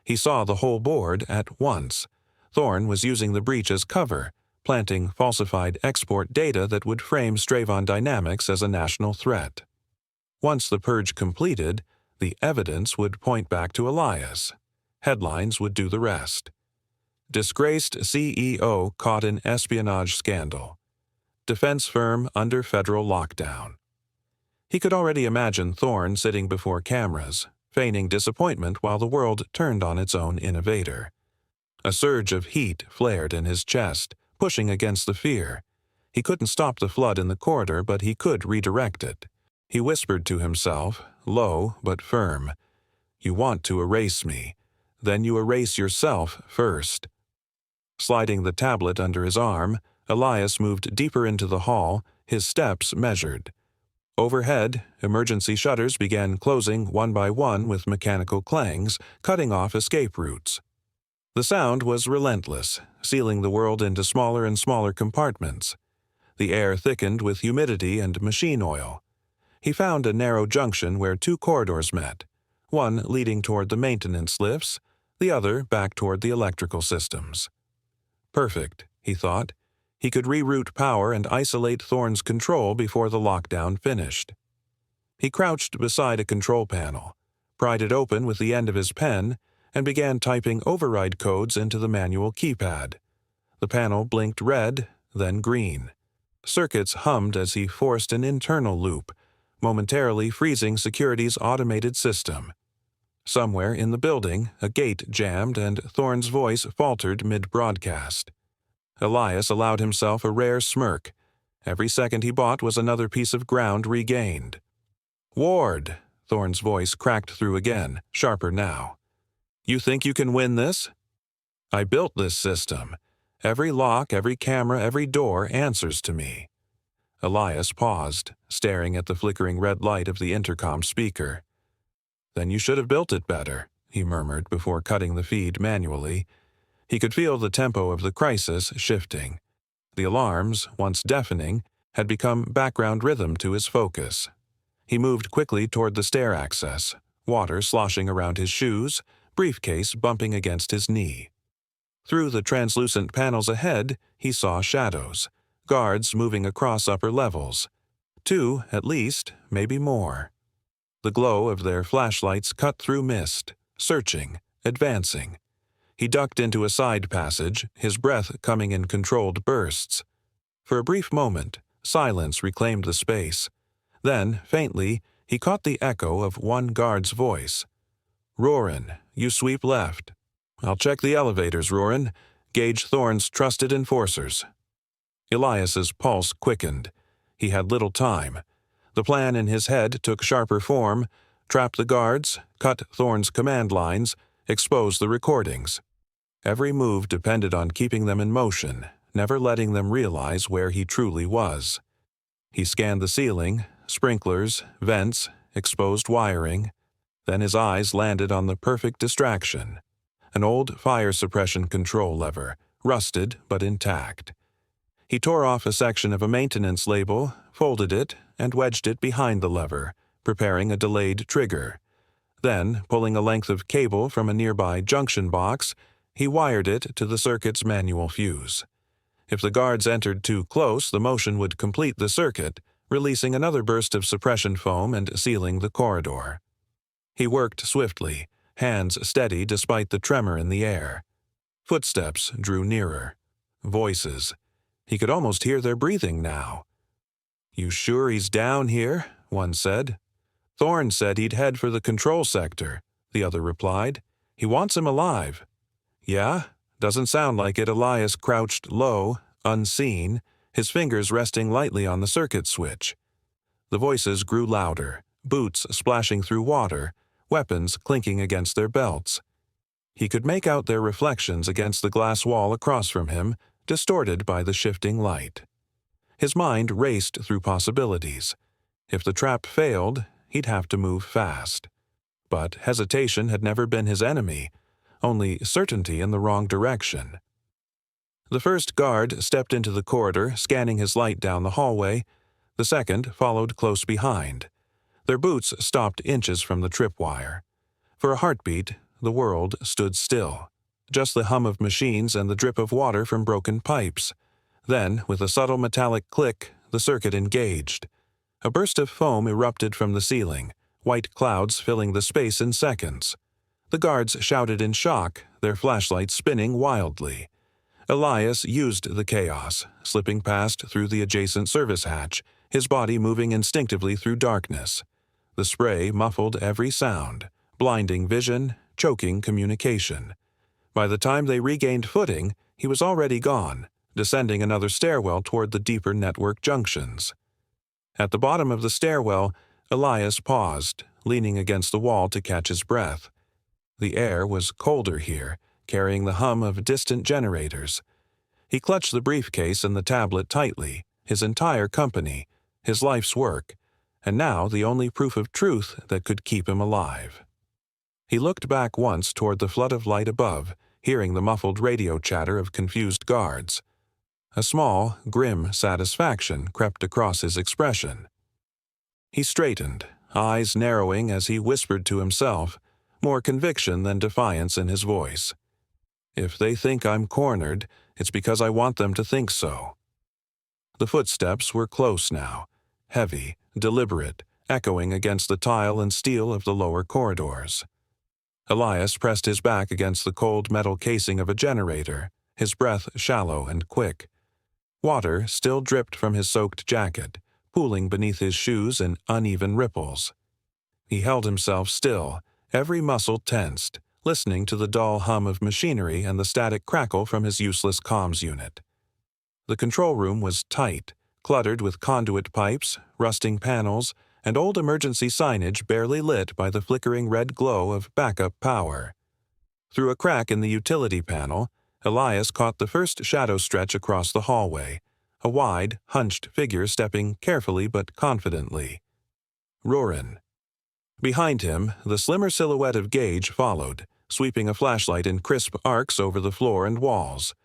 A: He saw the whole board at once. Thorne was using the breach as cover, planting falsified export data that would frame Stravon Dynamics as a national threat. Once the purge completed, the evidence would point back to Elias. Headlines would do the rest. Disgraced CEO caught in espionage scandal. Defense firm under federal lockdown. He could already imagine Thorne sitting before cameras, feigning disappointment while the world turned on its own innovator. A surge of heat flared in his chest, pushing against the fear. He couldn't stop the flood in the corridor, but he could redirect it. He whispered to himself, low but firm, "You want to erase me. Then you erase yourself first." Sliding the tablet under his arm, Elias moved deeper into the hall, his steps measured. Overhead, emergency shutters began closing one by one with mechanical clangs, cutting off escape routes. The sound was relentless, sealing the world into smaller and smaller compartments. The air thickened with humidity and machine oil. He found a narrow junction where two corridors met, one leading toward the maintenance lifts, the other back toward the electrical systems. Perfect, he thought. He could reroute power and isolate Thorne's control before the lockdown finished. He crouched beside a control panel, pried it open with the end of his pen, and began typing override codes into the manual keypad. The panel blinked red, then green. Circuits hummed as he forced an internal loop, momentarily freezing security's automated system. Somewhere in the building, a gate jammed and Thorne's voice faltered mid-broadcast. Elias allowed himself a rare smirk. Every second he bought was another piece of ground regained. "Ward," Thorne's voice cracked through again, sharper now. "You think you can win this? I built this system. Every lock, every camera, every door answers to me." Elias paused, staring at the flickering red light of the intercom speaker. "Then you should have built it better," he murmured before cutting the feed manually. He could feel the tempo of the crisis shifting. The alarms, once deafening, had become background rhythm to his focus. He moved quickly toward the stair access, water sloshing around his shoes, briefcase bumping against his knee. Through the translucent panels ahead, he saw shadows, guards moving across upper levels. 2, at least, maybe more. The glow of their flashlights cut through mist, searching, advancing. He ducked into a side passage, his breath coming in controlled bursts. For a brief moment, silence reclaimed the space. Then, faintly, he caught the echo of one guard's voice. "Roran, you sweep left." "I'll check the elevators, Roran. Gauge Thorne's trusted enforcers." Elias's pulse quickened. He had little time. The plan in his head took sharper form: trap the guards, cut Thorne's command lines, expose the recordings. Every move depended on keeping them in motion, never letting them realize where he truly was. He scanned the ceiling, sprinklers, vents, exposed wiring. Then his eyes landed on the perfect distraction: an old fire suppression control lever, rusted but intact. He tore off a section of a maintenance label, folded it, and wedged it behind the lever, preparing a delayed trigger. Then, pulling a length of cable from a nearby junction box, he wired it to the circuit's manual fuse. If the guards entered too close, the motion would complete the circuit, releasing another burst of suppression foam and sealing the corridor. He worked swiftly, hands steady despite the tremor in the air. Footsteps drew nearer. Voices. He could almost hear their breathing now. "You sure he's down here?" one said. "Thorne said he'd head for the control sector," the other replied. "He wants him alive." "Yeah? Doesn't sound like it." Elias crouched low, unseen, his fingers resting lightly on the circuit switch. The voices grew louder, boots splashing through water, weapons clinking against their belts. He could make out their reflections against the glass wall across from him, distorted by the shifting light. His mind raced through possibilities. If the trap failed, he'd have to move fast. But hesitation had never been his enemy, only certainty in the wrong direction. The first guard stepped into the corridor, scanning his light down the hallway. The second followed close behind. Their boots stopped inches from the tripwire. For a heartbeat, the world stood still. Just the hum of machines and the drip of water from broken pipes. Then, with a subtle metallic click, the circuit engaged. A burst of foam erupted from the ceiling, white clouds filling the space in seconds. The guards shouted in shock, their flashlights spinning wildly. Elias used the chaos, slipping past through the adjacent service hatch, his body moving instinctively through darkness. The spray muffled every sound, blinding vision, choking communication. By the time they regained footing, he was already gone, descending another stairwell toward the deeper network junctions. At the bottom of the stairwell, Elias paused, leaning against the wall to catch his breath. The air was colder here, carrying the hum of distant generators. He clutched the briefcase and the tablet tightly, his entire company, his life's work, and now the only proof of truth that could keep him alive. He looked back once toward the flood of light above, hearing the muffled radio chatter of confused guards. A small, grim satisfaction crept across his expression. He straightened, eyes narrowing as he whispered to himself, more conviction than defiance in his voice. If they think I'm cornered, it's because I want them to think so. The footsteps were close now, heavy, deliberate, echoing against the tile and steel of the lower corridors. Elias pressed his back against the cold metal casing of a generator, his breath shallow and quick. Water still dripped from his soaked jacket, pooling beneath his shoes in uneven ripples. He held himself still, every muscle tensed, listening to the dull hum of machinery and the static crackle from his useless comms unit. The control room was tight, cluttered with conduit pipes, rusting panels, and old emergency signage barely lit by the flickering red glow of backup power. Through a crack in the utility panel, Elias caught the first shadow stretch across the hallway, a wide, hunched figure stepping carefully but confidently. Roran. Behind him, the slimmer silhouette of Gage followed, sweeping a flashlight in crisp arcs over the floor and walls.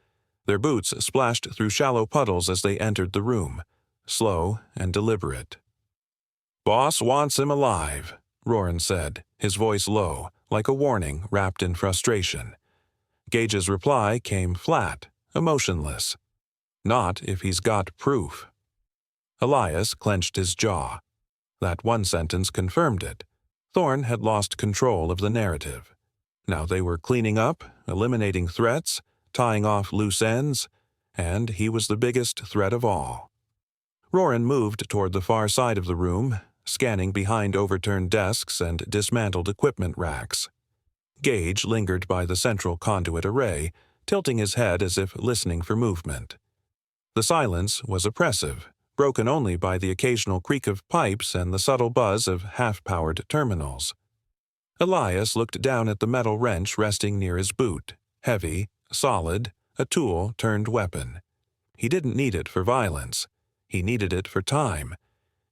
A: Their boots splashed through shallow puddles as they entered the room, slow and deliberate. "Boss wants him alive," Roran said, his voice low, like a warning wrapped in frustration. Gage's reply came flat, emotionless. "Not if he's got proof." Elias clenched his jaw. That one sentence confirmed it. Thorne had lost control of the narrative. Now they were cleaning up, eliminating threats, tying off loose ends, and he was the biggest threat of all. Roran moved toward the far side of the room, scanning behind overturned desks and dismantled equipment racks. Gage lingered by the central conduit array, tilting his head as if listening for movement. The silence was oppressive, broken only by the occasional creak of pipes and the subtle buzz of half-powered terminals. Elias looked down at the metal wrench resting near his boot, heavy, solid, a tool turned weapon. He didn't need it for violence. He needed it for time.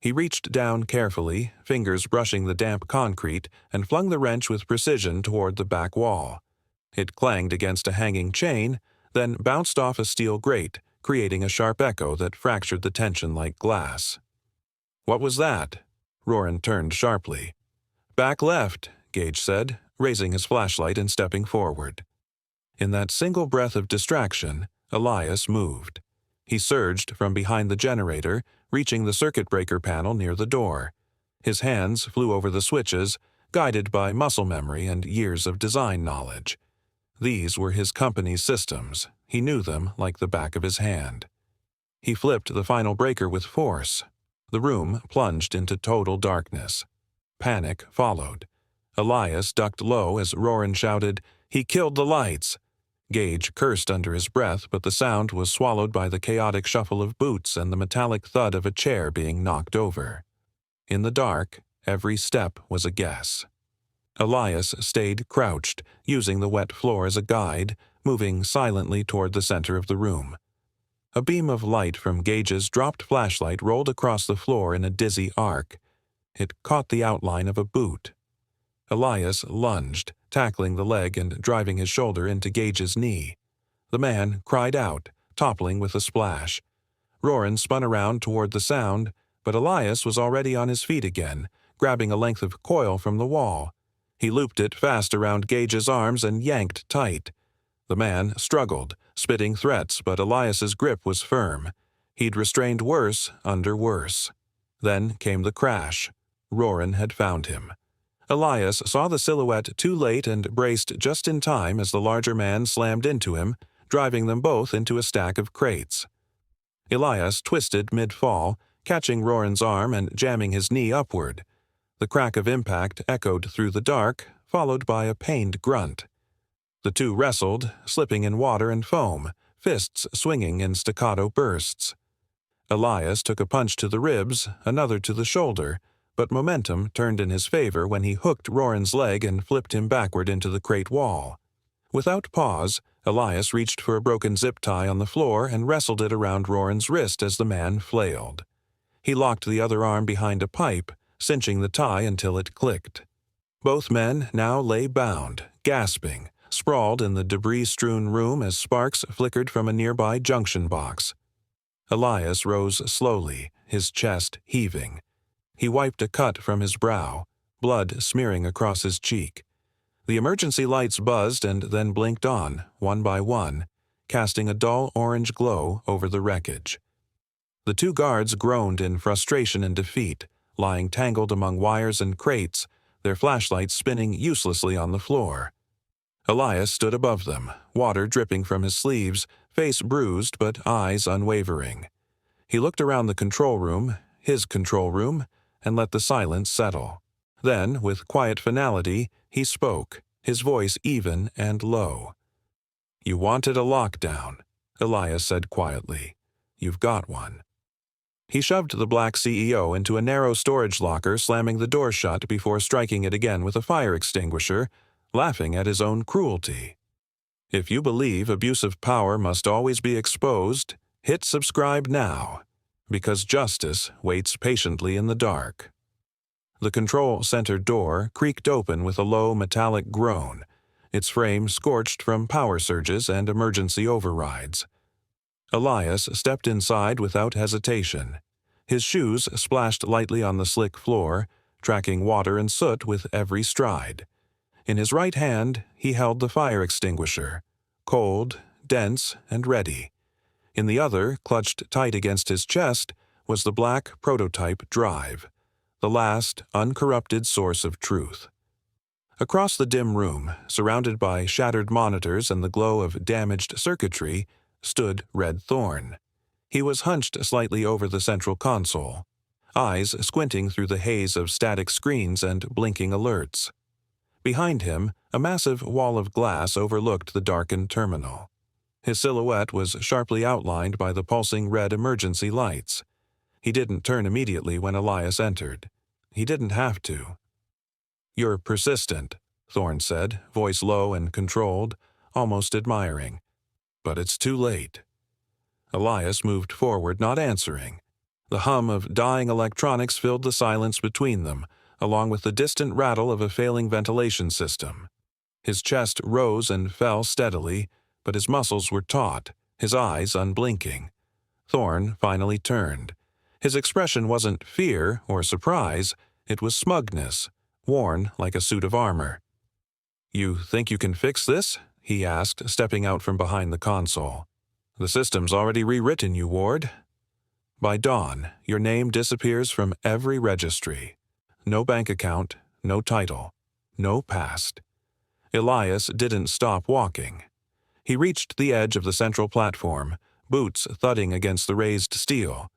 A: He reached down carefully, fingers brushing the damp concrete, and flung the wrench with precision toward the back wall. It clanged against a hanging chain, then bounced off a steel grate, creating a sharp echo that fractured the tension like glass. "What was that?" Roran turned sharply. "Back left," Gage said, raising his flashlight and stepping forward. In that single breath of distraction, Elias moved. He surged from behind the generator, reaching the circuit breaker panel near the door. His hands flew over the switches, guided by muscle memory and years of design knowledge. These were his company's systems. He knew them like the back of his hand. He flipped the final breaker with force. The room plunged into total darkness. Panic followed. Elias ducked low as Roran shouted, "He killed the lights!" Gage cursed under his breath, but the sound was swallowed by the chaotic shuffle of boots and the metallic thud of a chair being knocked over. In the dark, every step was a guess. Elias stayed crouched, using the wet floor as a guide, moving silently toward the center of the room. A beam of light from Gage's dropped flashlight rolled across the floor in a dizzy arc. It caught the outline of a boot. Elias lunged, tackling the leg and driving his shoulder into Gage's knee. The man cried out, toppling with a splash. Roran spun around toward the sound, but Elias was already on his feet again, grabbing a length of coil from the wall. He looped it fast around Gage's arms and yanked tight. The man struggled, spitting threats, but Elias's grip was firm. He'd restrained worse under worse. Then came the crash. Roran had found him. Elias saw the silhouette too late and braced just in time as the larger man slammed into him, driving them both into a stack of crates. Elias twisted mid-fall, catching Roran's arm and jamming his knee upward. The crack of impact echoed through the dark, followed by a pained grunt. The two wrestled, slipping in water and foam, fists swinging in staccato bursts. Elias took a punch to the ribs, another to the shoulder, but momentum turned in his favor when he hooked Roran's leg and flipped him backward into the crate wall. Without pause, Elias reached for a broken zip tie on the floor and wrestled it around Roran's wrist as the man flailed. He locked the other arm behind a pipe, cinching the tie until it clicked. Both men now lay bound, gasping, sprawled in the debris-strewn room as sparks flickered from a nearby junction box. Elias rose slowly, his chest heaving. He wiped a cut from his brow, blood smearing across his cheek. The emergency lights buzzed and then blinked on, one by one, casting a dull orange glow over the wreckage. The two guards groaned in frustration and defeat, lying tangled among wires and crates, their flashlights spinning uselessly on the floor. Elias stood above them, water dripping from his sleeves, face bruised but eyes unwavering. He looked around the control room, his control room, and let the silence settle. Then, with quiet finality, he spoke, his voice even and low. "You wanted a lockdown," Elias said quietly. "You've got one." He shoved the black CEO into a narrow storage locker, slamming the door shut before striking it again with a fire extinguisher, laughing at his own cruelty. If you believe abuse of power must always be exposed, hit subscribe now, because justice waits patiently in the dark. The control center door creaked open with a low metallic groan, its frame scorched from power surges and emergency overrides. Elias stepped inside without hesitation. His shoes splashed lightly on the slick floor, tracking water and soot with every stride. In his right hand, he held the fire extinguisher, cold, dense, and ready. In the other, clutched tight against his chest, was the black prototype drive, the last uncorrupted source of truth. Across the dim room, surrounded by shattered monitors and the glow of damaged circuitry, stood Red Thorn. He was hunched slightly over the central console, eyes squinting through the haze of static screens and blinking alerts. Behind him, a massive wall of glass overlooked the darkened terminal. His silhouette was sharply outlined by the pulsing red emergency lights. He didn't turn immediately when Elias entered. He didn't have to. "You're persistent," Thorn said, voice low and controlled, almost admiring. "But it's too late." Elias moved forward, not answering. The hum of dying electronics filled the silence between them, along with the distant rattle of a failing ventilation system. His chest rose and fell steadily, but his muscles were taut, his eyes unblinking. Thorn finally turned. His expression wasn't fear or surprise, it was smugness, worn like a suit of armor. "You think you can fix this?" he asked, stepping out from behind the console. "The system's already rewritten you, Ward. By dawn, your name disappears from every registry. No bank account, no title, no past." Elias didn't stop walking. He reached the edge of the central platform, boots thudding against the raised steel.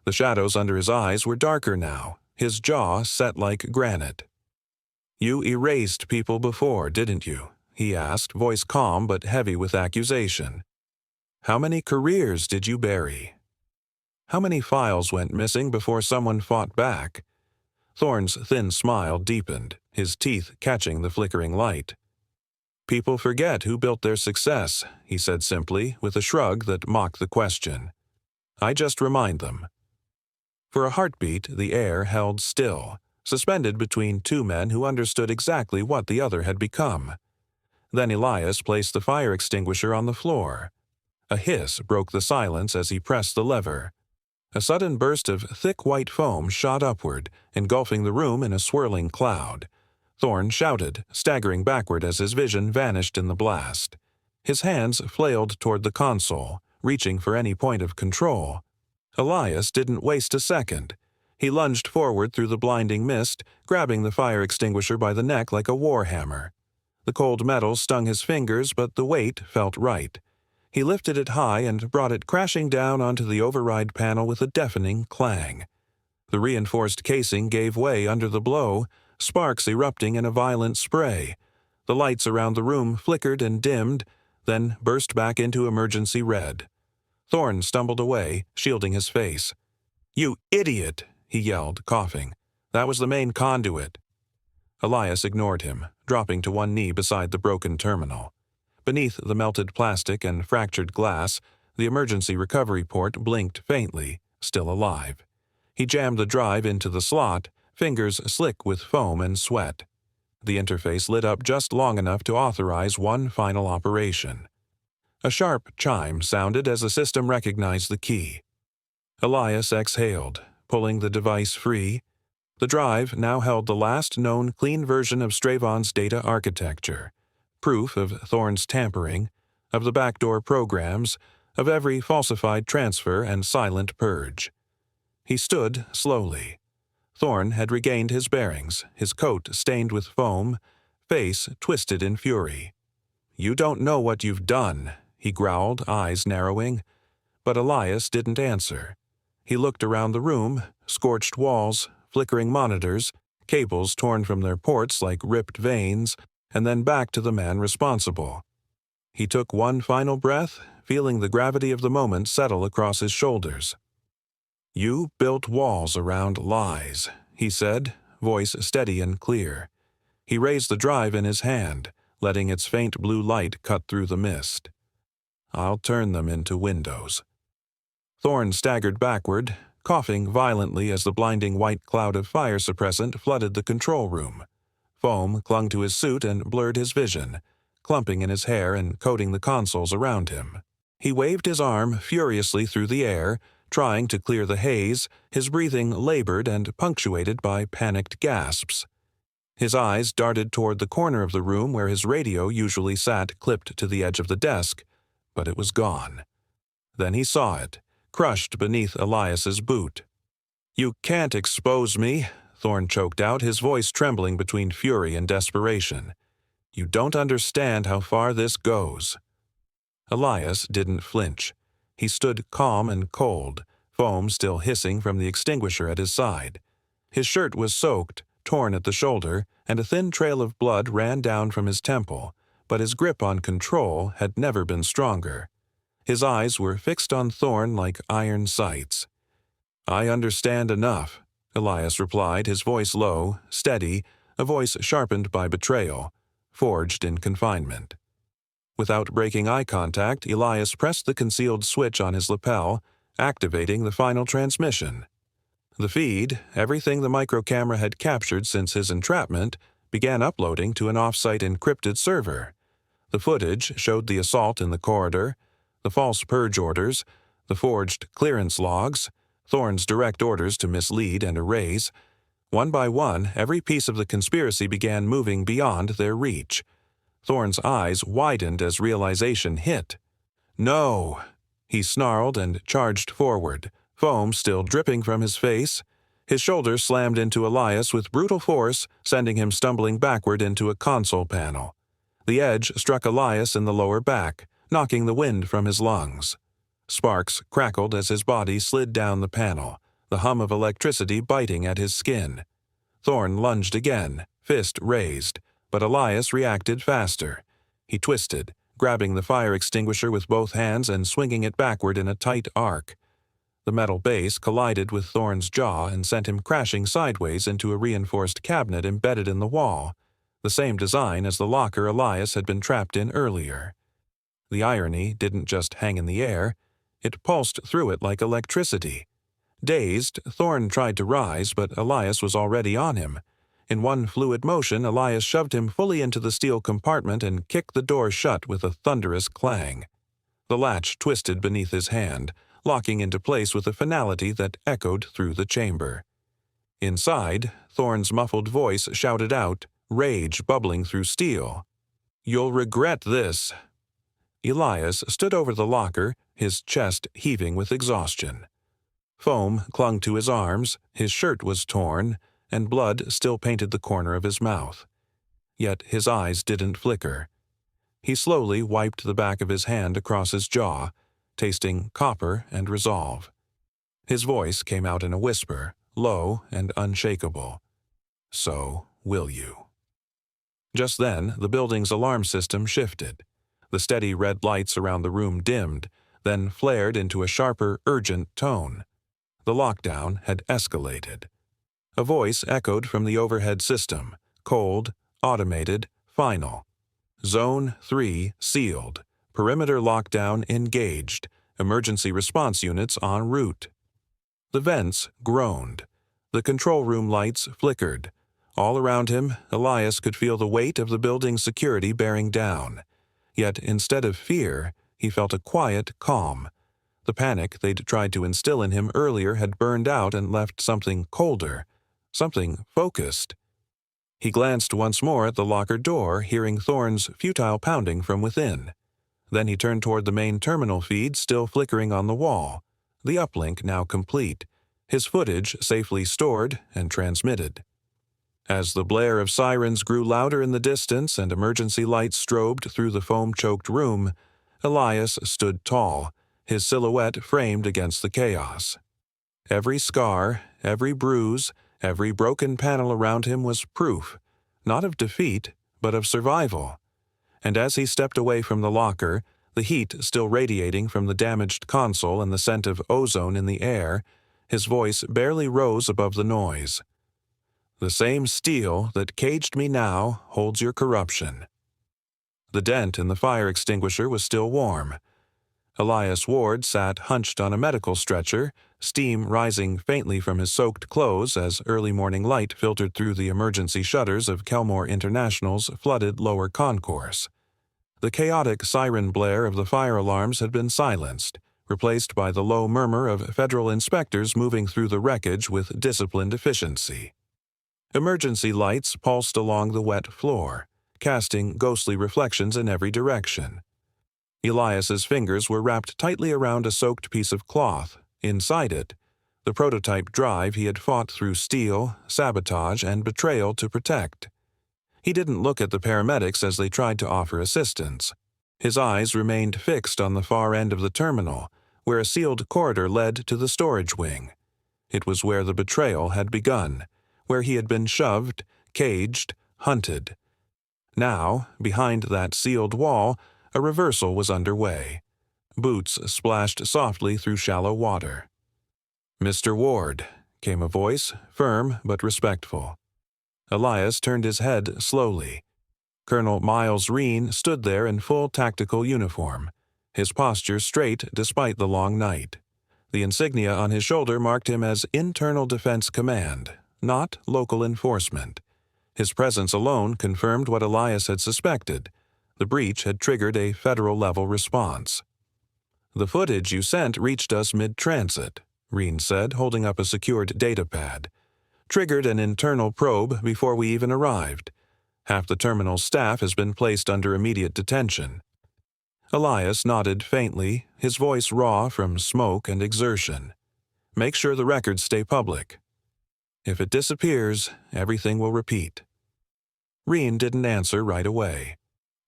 A: The shadows under his eyes were darker now, his jaw set like granite. "You erased people before, didn't you?" he asked, voice calm but heavy with accusation. "How many careers did you bury? How many files went missing before someone fought back?" Thorn's thin smile deepened, his teeth catching the flickering light. "People forget who built their success," he said simply, with a shrug that mocked the question. "I just remind them." For a heartbeat, the air held still, suspended between two men who understood exactly what the other had become. Then Elias placed the fire extinguisher on the floor. A hiss broke the silence as he pressed the lever. A sudden burst of thick white foam shot upward, engulfing the room in a swirling cloud. Thorn shouted, staggering backward as his vision vanished in the blast. His hands flailed toward the console, reaching for any point of control. Elias didn't waste a second. He lunged forward through the blinding mist, grabbing the fire extinguisher by the neck like a warhammer. The cold metal stung his fingers, but the weight felt right. He lifted it high and brought it crashing down onto the override panel with a deafening clang. The reinforced casing gave way under the blow, sparks erupting in a violent spray. The lights around the room flickered and dimmed, then burst back into emergency red. Thorne stumbled away, shielding his face. "You idiot!" he yelled, coughing. "That was the main conduit." Elias ignored him, dropping to one knee beside the broken terminal. Beneath the melted plastic and fractured glass, the emergency recovery port blinked faintly, still alive. He jammed the drive into the slot, fingers slick with foam and sweat. The interface lit up just long enough to authorize one final operation. A sharp chime sounded as the system recognized the key. Elias exhaled, pulling the device free. The drive now held the last known clean version of Straven's data architecture, proof of Thorne's tampering, of the backdoor programs, of every falsified transfer and silent purge. He stood slowly. Thorne had regained his bearings, his coat stained with foam, face twisted in fury. "You don't know what you've done," he growled, eyes narrowing. But Elias didn't answer. He looked around the room, scorched walls, flickering monitors, cables torn from their ports like ripped veins, and then back to the man responsible. He took one final breath, feeling the gravity of the moment settle across his shoulders. "You built walls around lies," he said, voice steady and clear. He raised the drive in his hand, letting its faint blue light cut through the mist. "I'll turn them into windows." Thorne staggered backward, coughing violently as the blinding white cloud of fire suppressant flooded the control room. Foam clung to his suit and blurred his vision, clumping in his hair and coating the consoles around him. He waved his arm furiously through the air, trying to clear the haze, his breathing labored and punctuated by panicked gasps. His eyes darted toward the corner of the room where his radio usually sat clipped to the edge of the desk, but it was gone. Then he saw it, crushed beneath Elias's boot. "You can't expose me," Thorne choked out, his voice trembling between fury and desperation. "You don't understand how far this goes." Elias didn't flinch. He stood calm and cold, foam still hissing from the extinguisher at his side. His shirt was soaked, torn at the shoulder, and a thin trail of blood ran down from his temple, but his grip on control had never been stronger. His eyes were fixed on Thorne like iron sights. "I understand enough," Elias replied, his voice low, steady, a voice sharpened by betrayal, forged in confinement. Without breaking eye contact, Elias pressed the concealed switch on his lapel, activating the final transmission. The feed, everything the microcamera had captured since his entrapment, began uploading to an off-site encrypted server. The footage showed the assault in the corridor, the false purge orders, the forged clearance logs, Thorne's direct orders to mislead and erase. One by one, every piece of the conspiracy began moving beyond their reach. Thorne's eyes widened as realization hit. "No!" He snarled and charged forward, foam still dripping from his face. His shoulder slammed into Elias with brutal force, sending him stumbling backward into a console panel. The edge struck Elias in the lower back, knocking the wind from his lungs. Sparks crackled as his body slid down the panel, the hum of electricity biting at his skin. Thorne lunged again, fist raised, but Elias reacted faster. He twisted, grabbing the fire extinguisher with both hands and swinging it backward in a tight arc. The metal base collided with Thorne's jaw and sent him crashing sideways into a reinforced cabinet embedded in the wall, the same design as the locker Elias had been trapped in earlier. The irony didn't just hang in the air, it pulsed through it like electricity. Dazed, Thorne tried to rise, but Elias was already on him. In one fluid motion, Elias shoved him fully into the steel compartment and kicked the door shut with a thunderous clang. The latch twisted beneath his hand, locking into place with a finality that echoed through the chamber. Inside, Thorne's muffled voice shouted out, rage bubbling through steel. "You'll regret this." Elias stood over the locker, his chest heaving with exhaustion. Foam clung to his arms, his shirt was torn, and blood still painted the corner of his mouth. Yet his eyes didn't flicker. He slowly wiped the back of his hand across his jaw, tasting copper and resolve. His voice came out in a whisper, low and unshakable. "So will you." Just then, the building's alarm system shifted. The steady red lights around the room dimmed, then flared into a sharper, urgent tone. The lockdown had escalated. A voice echoed from the overhead system, cold, automated, final. Zone 3 sealed. Perimeter lockdown engaged. Emergency response units en route. The vents groaned. The control room lights flickered. All around him, Elias could feel the weight of the building's security bearing down. Yet instead of fear, he felt a quiet calm. The panic they'd tried to instill in him earlier had burned out and left something colder, something focused. He glanced once more at the locker door, hearing Thorne's futile pounding from within. Then he turned toward the main terminal feed still flickering on the wall, the uplink now complete, his footage safely stored and transmitted. As the blare of sirens grew louder in the distance and emergency lights strobed through the foam-choked room, Elias stood tall, his silhouette framed against the chaos. Every scar, every bruise, every broken panel around him was proof, not of defeat, but of survival. And as he stepped away from the locker, the heat still radiating from the damaged console and the scent of ozone in the air, his voice barely rose above the noise. "The same steel that caged me now holds your corruption." The dent in the fire extinguisher was still warm. Elias Ward sat hunched on a medical stretcher, steam rising faintly from his soaked clothes as early morning light filtered through the emergency shutters of Kelmore International's flooded lower concourse. The chaotic siren blare of the fire alarms had been silenced, replaced by the low murmur of federal inspectors moving through the wreckage with disciplined efficiency. Emergency lights pulsed along the wet floor, casting ghostly reflections in every direction. Elias's fingers were wrapped tightly around a soaked piece of cloth. Inside it, the prototype drive he had fought through steel, sabotage, and betrayal to protect. He didn't look at the paramedics as they tried to offer assistance. His eyes remained fixed on the far end of the terminal, where a sealed corridor led to the storage wing. It was where the betrayal had begun, where he had been shoved, caged, hunted. Now, behind that sealed wall, a reversal was underway. Boots splashed softly through shallow water. "Mr. Ward," came a voice, firm but respectful. Elias turned his head slowly. Colonel Miles Reen stood there in full tactical uniform, his posture straight despite the long night. The insignia on his shoulder marked him as Internal Defense Command, not local enforcement. His presence alone confirmed what Elias had suspected. The breach had triggered a federal-level response. "The footage you sent reached us mid-transit," Reen said, holding up a secured datapad. "Triggered an internal probe before we even arrived. Half the terminal's staff has been placed under immediate detention." Elias nodded faintly, his voice raw from smoke and exertion. "Make sure the records stay public. If it disappears, everything will repeat." Reen didn't answer right away.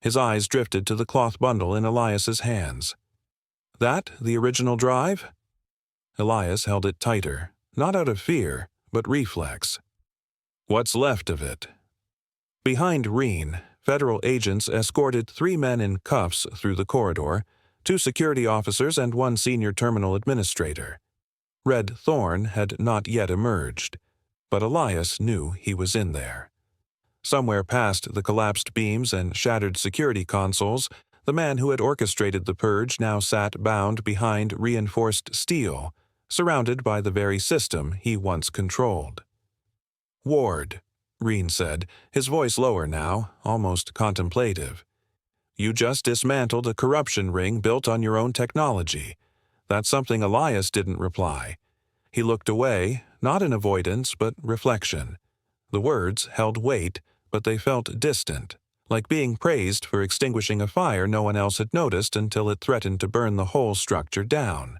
A: His eyes drifted to the cloth bundle in Elias's hands. "That the original drive?" Elias held it tighter, not out of fear, but reflex. "What's left of it?" Behind Reen, federal agents escorted 3 men in cuffs through the corridor, 2 security officers and 1 senior terminal administrator. Red Thorne had not yet emerged, but Elias knew he was in there. Somewhere past the collapsed beams and shattered security consoles, the man who had orchestrated the purge now sat bound behind reinforced steel, surrounded by the very system he once controlled. "Ward," Reen said, his voice lower now, almost contemplative. "You just dismantled a corruption ring built on your own technology." That's something Elias didn't reply. He looked away, not in avoidance but reflection. The words held weight, but they felt distant, like being praised for extinguishing a fire no one else had noticed until it threatened to burn the whole structure down.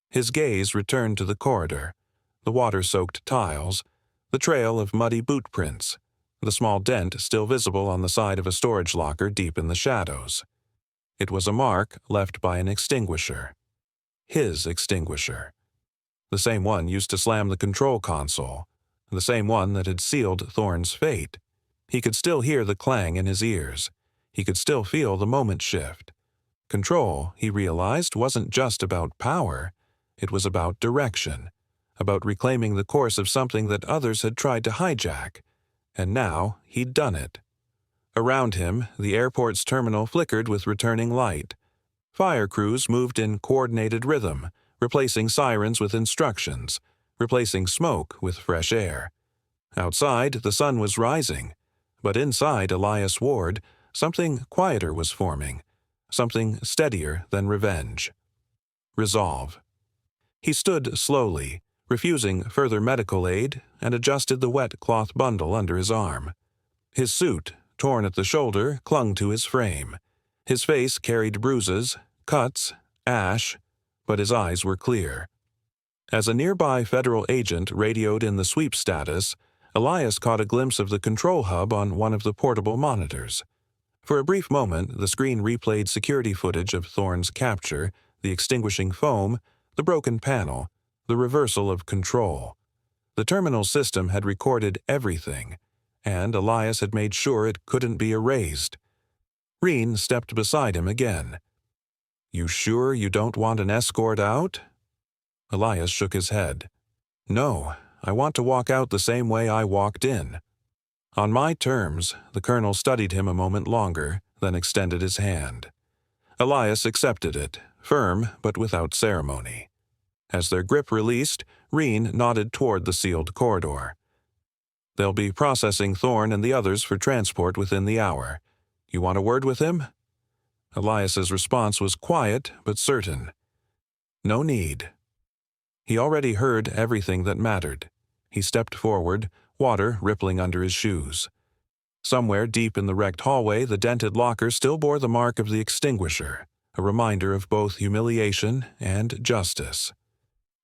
A: His gaze returned to the corridor, the water-soaked tiles, the trail of muddy boot prints, the small dent still visible on the side of a storage locker deep in the shadows. It was a mark left by an extinguisher. His extinguisher. The same one used to slam the control console, the same one that had sealed Thorne's fate. He could still hear the clang in his ears. He could still feel the moment shift. Control, he realized, wasn't just about power. It was about direction, about reclaiming the course of something that others had tried to hijack. And now he'd done it. Around him, the airport's terminal flickered with returning light. Fire crews moved in coordinated rhythm, replacing sirens with instructions, replacing smoke with fresh air. Outside, the sun was rising, but inside Elias Ward, something quieter was forming, something steadier than revenge. Resolve. He stood slowly, refusing further medical aid, and adjusted the wet cloth bundle under his arm. His suit, torn at the shoulder, clung to his frame. His face carried bruises, cuts, ash, but his eyes were clear. As a nearby federal agent radioed in the sweep status, Elias caught a glimpse of the control hub on one of the portable monitors. For a brief moment, the screen replayed security footage of Thorne's capture, the extinguishing foam, the broken panel, the reversal of control. The terminal system had recorded everything, and Elias had made sure it couldn't be erased. Reen stepped beside him again. "You sure you don't want an escort out?" Elias shook his head. "No, I want to walk out the same way I walked in." "On my terms." The colonel studied him a moment longer, then extended his hand. Elias accepted it, firm but without ceremony. As their grip released, Reen nodded toward the sealed corridor. "They'll be processing Thorne and the others for transport within the hour. You want a word with him?" Elias's response was quiet but certain. "No need." He already heard everything that mattered. He stepped forward, water rippling under his shoes. Somewhere deep in the wrecked hallway, the dented locker still bore the mark of the extinguisher, a reminder of both humiliation and justice.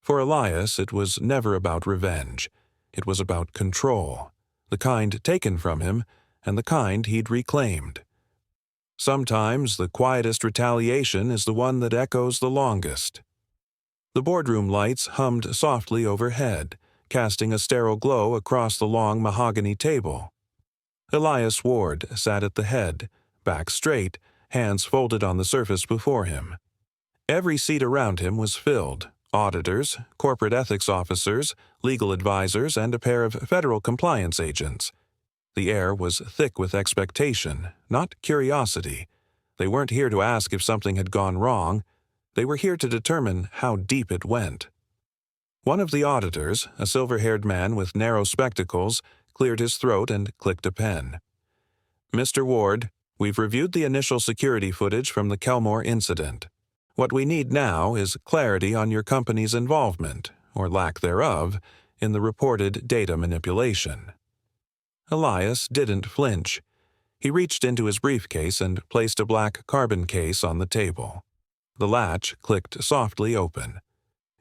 A: For Elias, it was never about revenge. It was about control, the kind taken from him and the kind he'd reclaimed. Sometimes the quietest retaliation is the one that echoes the longest. The boardroom lights hummed softly overhead, casting a sterile glow across the long mahogany table. Elias Ward sat at the head, back straight, hands folded on the surface before him. Every seat around him was filled. Auditors, corporate ethics officers, legal advisors, and a pair of federal compliance agents. The air was thick with expectation, not curiosity. They weren't here to ask if something had gone wrong. They were here to determine how deep it went. One of the auditors, a silver-haired man with narrow spectacles, cleared his throat and clicked a pen. "Mr. Ward, we've reviewed the initial security footage from the Kelmore incident. What we need now is clarity on your company's involvement, or lack thereof, in the reported data manipulation." Elias didn't flinch. He reached into his briefcase and placed a black carbon case on the table. The latch clicked softly open.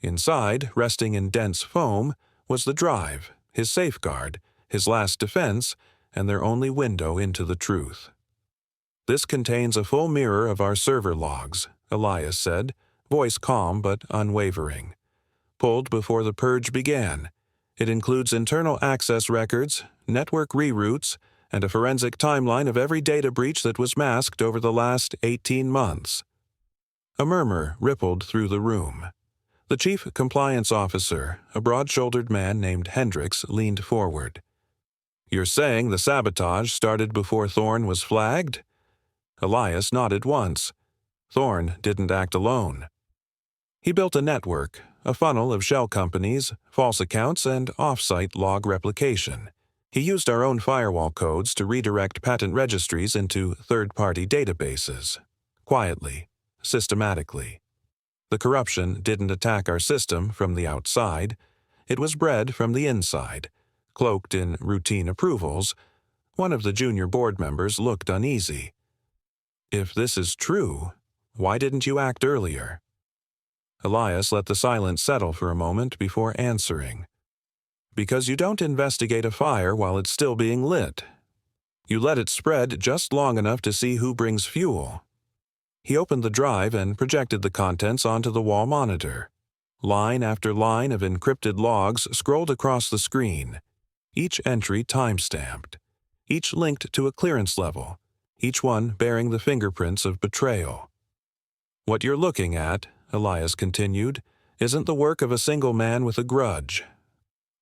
A: Inside, resting in dense foam, was the drive, his safeguard, his last defense, and their only window into the truth. "This contains a full mirror of our server logs," Elias said, voice calm but unwavering. "Pulled before the purge began. It includes internal access records, network reroutes, and a forensic timeline of every data breach that was masked over the last 18 months. A murmur rippled through the room. The chief compliance officer, a broad-shouldered man named Hendricks, leaned forward. "You're saying the sabotage started before Thorne was flagged?" Elias nodded once. Thorne didn't act alone. He built a network, a funnel of shell companies, false accounts, and off-site log replication. He used our own firewall codes to redirect patent registries into third-party databases. Quietly, systematically. The corruption didn't attack our system from the outside. It was bred from the inside, cloaked in routine approvals. One of the junior board members looked uneasy. "If this is true, why didn't you act earlier?" Elias let the silence settle for a moment before answering. "Because you don't investigate a fire while it's still being lit. You let it spread just long enough to see who brings fuel." He opened the drive and projected the contents onto the wall monitor. Line after line of encrypted logs scrolled across the screen, each entry time-stamped. each linked to a clearance level, each one bearing the fingerprints of betrayal. "What you're looking at," Elias continued, "isn't the work of a single man with a grudge.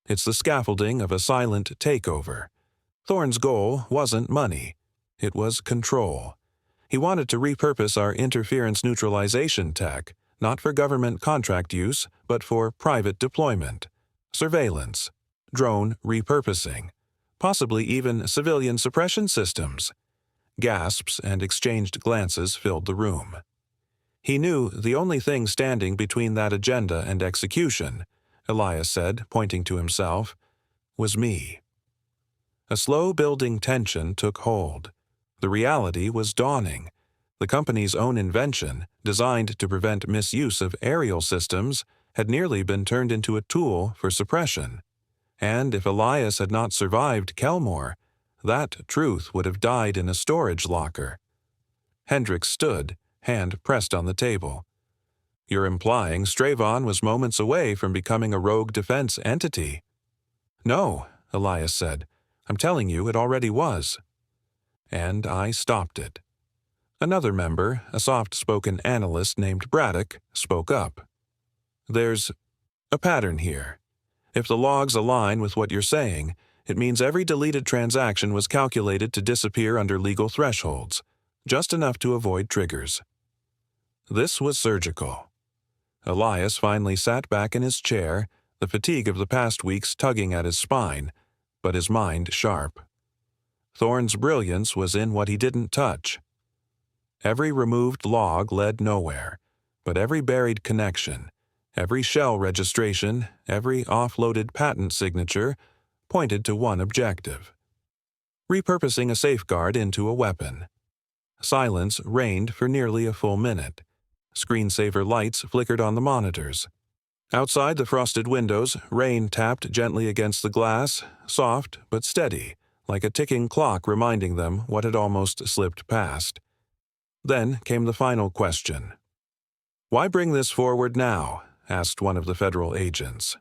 A: It's the scaffolding of a silent takeover. Thorne's goal wasn't money. It was control. He wanted to repurpose our interference neutralization tech, not for government contract use, but for private deployment, surveillance, drone repurposing, possibly even civilian suppression systems." Gasps and exchanged glances filled the room. He knew the only thing standing between that agenda and execution, Elias said, pointing to himself, was me. A slow-building tension took hold. The reality was dawning. The company's own invention, designed to prevent misuse of aerial systems, had nearly been turned into a tool for suppression. And if Elias had not survived Kelmore, that truth would have died in a storage locker. Hendricks stood, hand pressed on the table. "You're implying Straven was moments away from becoming a rogue defense entity." "No," Elias said. "I'm telling you it already was." And I stopped it. Another member, a soft-spoken analyst named Braddock, spoke up. "There's a pattern here. If the logs align with what you're saying, it means every deleted transaction was calculated to disappear under legal thresholds, just enough to avoid triggers." This was surgical. Elias finally sat back in his chair, the fatigue of the past weeks tugging at his spine, but his mind sharp. Thorne's brilliance was in what he didn't touch. Every removed log led nowhere, but every buried connection, every shell registration, every offloaded patent signature pointed to one objective: repurposing a safeguard into a weapon. Silence reigned for nearly a full minute. Screensaver lights flickered on the monitors. Outside the frosted windows, rain tapped gently against the glass, soft but steady, like a ticking clock reminding them what had almost slipped past. Then came the final question. "Why bring this forward now?" asked one of the federal agents.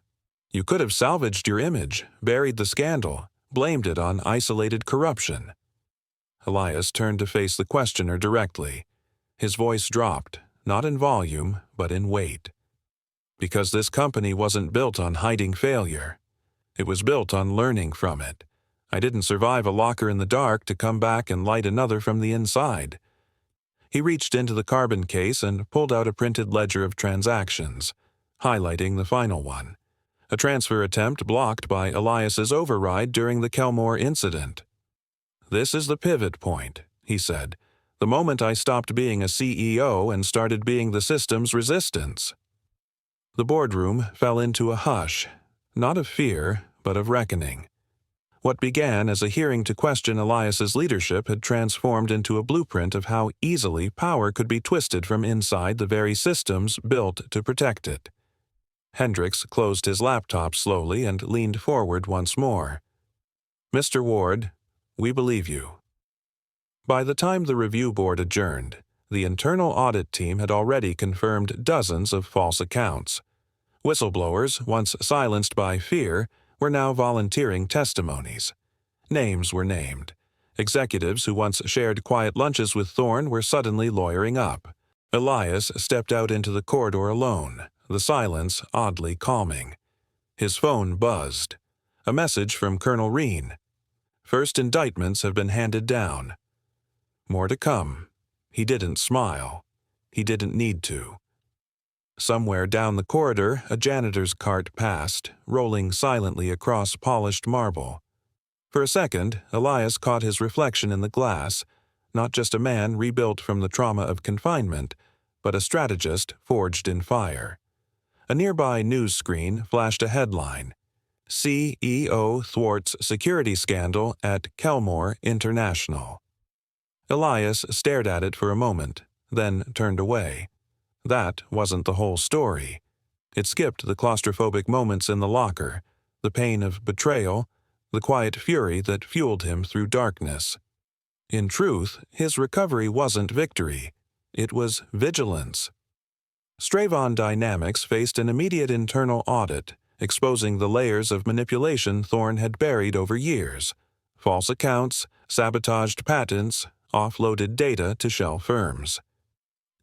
A: "You could have salvaged your image, buried the scandal, blamed it on isolated corruption." Elias turned to face the questioner directly. His voice dropped, not in volume, but in weight. "Because this company wasn't built on hiding failure. It was built on learning from it. I didn't survive a locker in the dark to come back and light another from the inside." He reached into the carbon case and pulled out a printed ledger of transactions, highlighting the final one, a transfer attempt blocked by Elias's override during the Kelmore incident. "This is the pivot point," he said. "The moment I stopped being a CEO and started being the system's resistance." The boardroom fell into a hush, not of fear, but of reckoning. What began as a hearing to question Elias's leadership had transformed into a blueprint of how easily power could be twisted from inside the very systems built to protect it. Hendricks closed his laptop slowly and leaned forward once more. "Mr. Ward, we believe you." By the time the review board adjourned, the internal audit team had already confirmed dozens of false accounts. Whistleblowers, once silenced by fear, were now volunteering testimonies. Names were named. Executives who once shared quiet lunches with Thorne were suddenly lawyering up. Elias stepped out into the corridor alone, the silence oddly calming. His phone buzzed. A message from Colonel Reen. "First indictments have been handed down." More to come. He didn't smile. He didn't need to. Somewhere down the corridor, a janitor's cart passed, rolling silently across polished marble. For a second, Elias caught his reflection in the glass, not just a man rebuilt from the trauma of confinement, but a strategist forged in fire. A nearby news screen flashed a headline: "CEO thwarts security scandal at Kelmore International." Elias stared at it for a moment, then turned away. That wasn't the whole story. It skipped the claustrophobic moments in the locker, the pain of betrayal, the quiet fury that fueled him through darkness. In truth, his recovery wasn't victory. It was vigilance. Straven Dynamics faced an immediate internal audit, exposing the layers of manipulation Thorne had buried over years: false accounts, sabotaged patents, offloaded data to shell firms.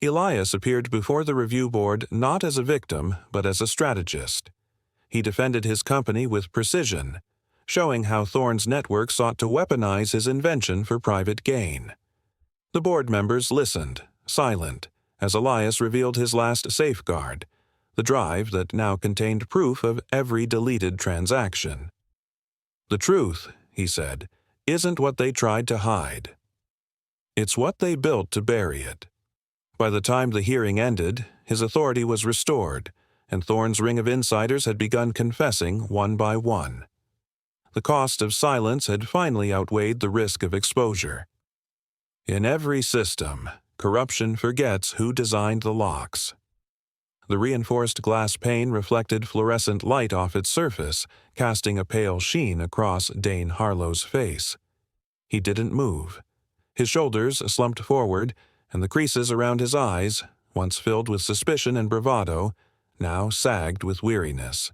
A: Elias appeared before the review board not as a victim, but as a strategist. He defended his company with precision, showing how Thorne's network sought to weaponize his invention for private gain. The board members listened, silent, as Elias revealed his last safeguard, the drive that now contained proof of every deleted transaction. "The truth," he said, "isn't what they tried to hide. It's what they built to bury it." By the time the hearing ended, his authority was restored, and Thorne's ring of insiders had begun confessing one by one. The cost of silence had finally outweighed the risk of exposure. In every system, corruption forgets who designed the locks. The reinforced glass pane reflected fluorescent light off its surface, casting a pale sheen across Dane Harlow's face. He didn't move. His shoulders slumped forward, and the creases around his eyes, once filled with suspicion and bravado, now sagged with weariness.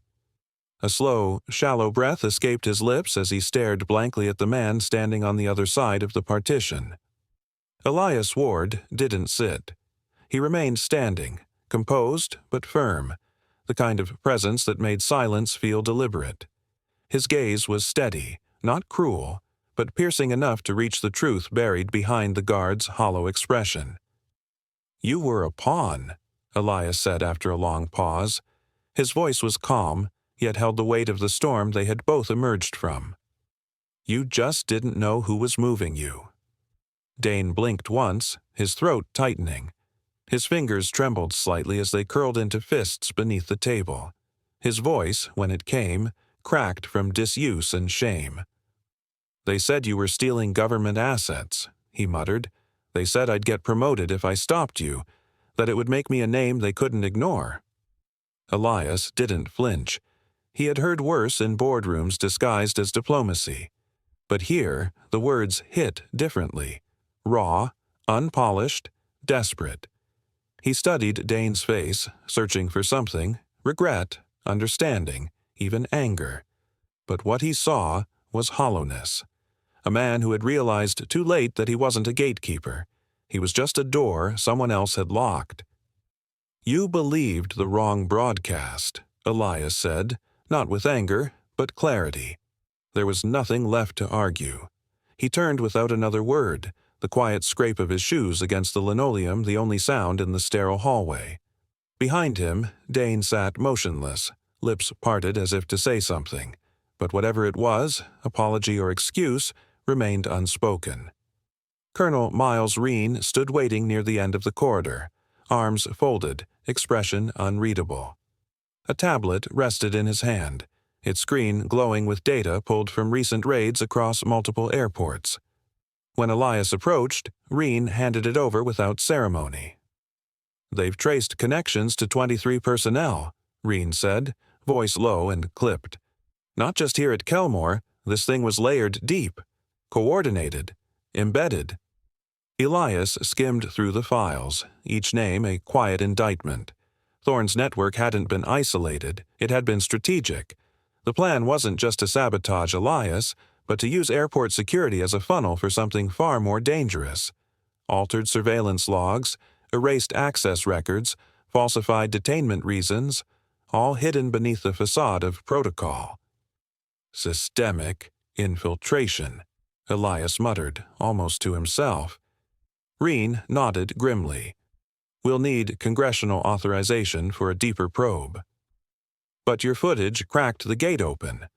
A: A slow, shallow breath escaped his lips as he stared blankly at the man standing on the other side of the partition. Elias Ward didn't sit. He remained standing, composed but firm, the kind of presence that made silence feel deliberate. His gaze was steady, not cruel, but piercing enough to reach the truth buried behind the guard's hollow expression. "You were a pawn," Elias said after a long pause. His voice was calm, yet held the weight of the storm they had both emerged from. "You just didn't know who was moving you." Dane blinked once, his throat tightening. His fingers trembled slightly as they curled into fists beneath the table. His voice, when it came, cracked from disuse and shame. "They said you were stealing government assets," he muttered. "They said I'd get promoted if I stopped you, that it would make me a name they couldn't ignore." Elias didn't flinch. He had heard worse in boardrooms disguised as diplomacy. But here, the words hit differently. Raw, unpolished, desperate. He studied Dane's face, searching for something, regret, understanding, even anger. But what he saw was hollowness. A man who had realized too late that he wasn't a gatekeeper. He was just a door someone else had locked. "You believed the wrong broadcast," Elias said, not with anger, but clarity. There was nothing left to argue. He turned without another word, the quiet scrape of his shoes against the linoleum the only sound in the sterile hallway. Behind him, Dane sat motionless, lips parted as if to say something, but whatever it was, apology or excuse, remained unspoken. Colonel Miles Reen stood waiting near the end of the corridor, arms folded, expression unreadable. A tablet rested in his hand, its screen glowing with data pulled from recent raids across multiple airports. When Elias approached, Reen handed it over without ceremony. "They've traced connections to 23 personnel," Reen said, voice low and clipped. "Not just here at Kelmore, this thing was layered deep, coordinated, embedded." Elias skimmed through the files, each name a quiet indictment. Thorne's network hadn't been isolated, it had been strategic. The plan wasn't just to sabotage Elias, but to use airport security as a funnel for something far more dangerous. Altered surveillance logs, erased access records, falsified detainment reasons, all hidden beneath the facade of protocol. "Systemic infiltration," Elias muttered, almost to himself. Reen nodded grimly. "We'll need congressional authorization for a deeper probe." "But your footage cracked the gate open."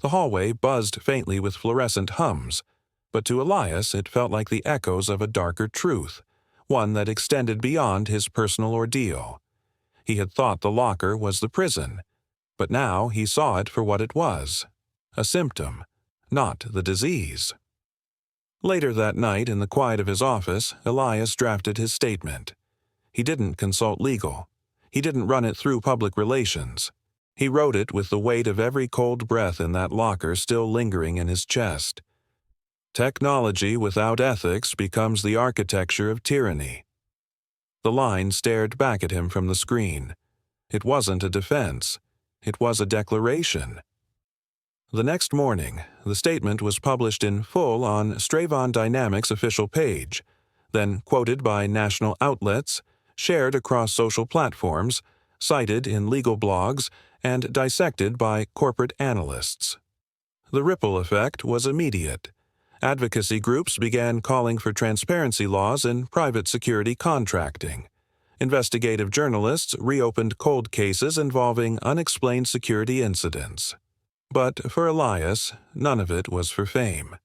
A: The hallway buzzed faintly with fluorescent hums, but to Elias it felt like the echoes of a darker truth, one that extended beyond his personal ordeal. He had thought the locker was the prison, but now he saw it for what it was, a symptom, not the disease. Later that night, in the quiet of his office, Elias drafted his statement. He didn't consult legal. He didn't run it through public relations. He wrote it with the weight of every cold breath in that locker still lingering in his chest. "Technology without ethics becomes the architecture of tyranny." The line stared back at him from the screen. It wasn't a defense. It was a declaration. The next morning, the statement was published in full on Stravon Dynamics' official page, then quoted by national outlets, shared across social platforms, cited in legal blogs, and dissected by corporate analysts. The ripple effect was immediate. Advocacy groups began calling for transparency laws in private security contracting. Investigative journalists reopened cold cases involving unexplained security incidents. But for Elias, none of it was for fame.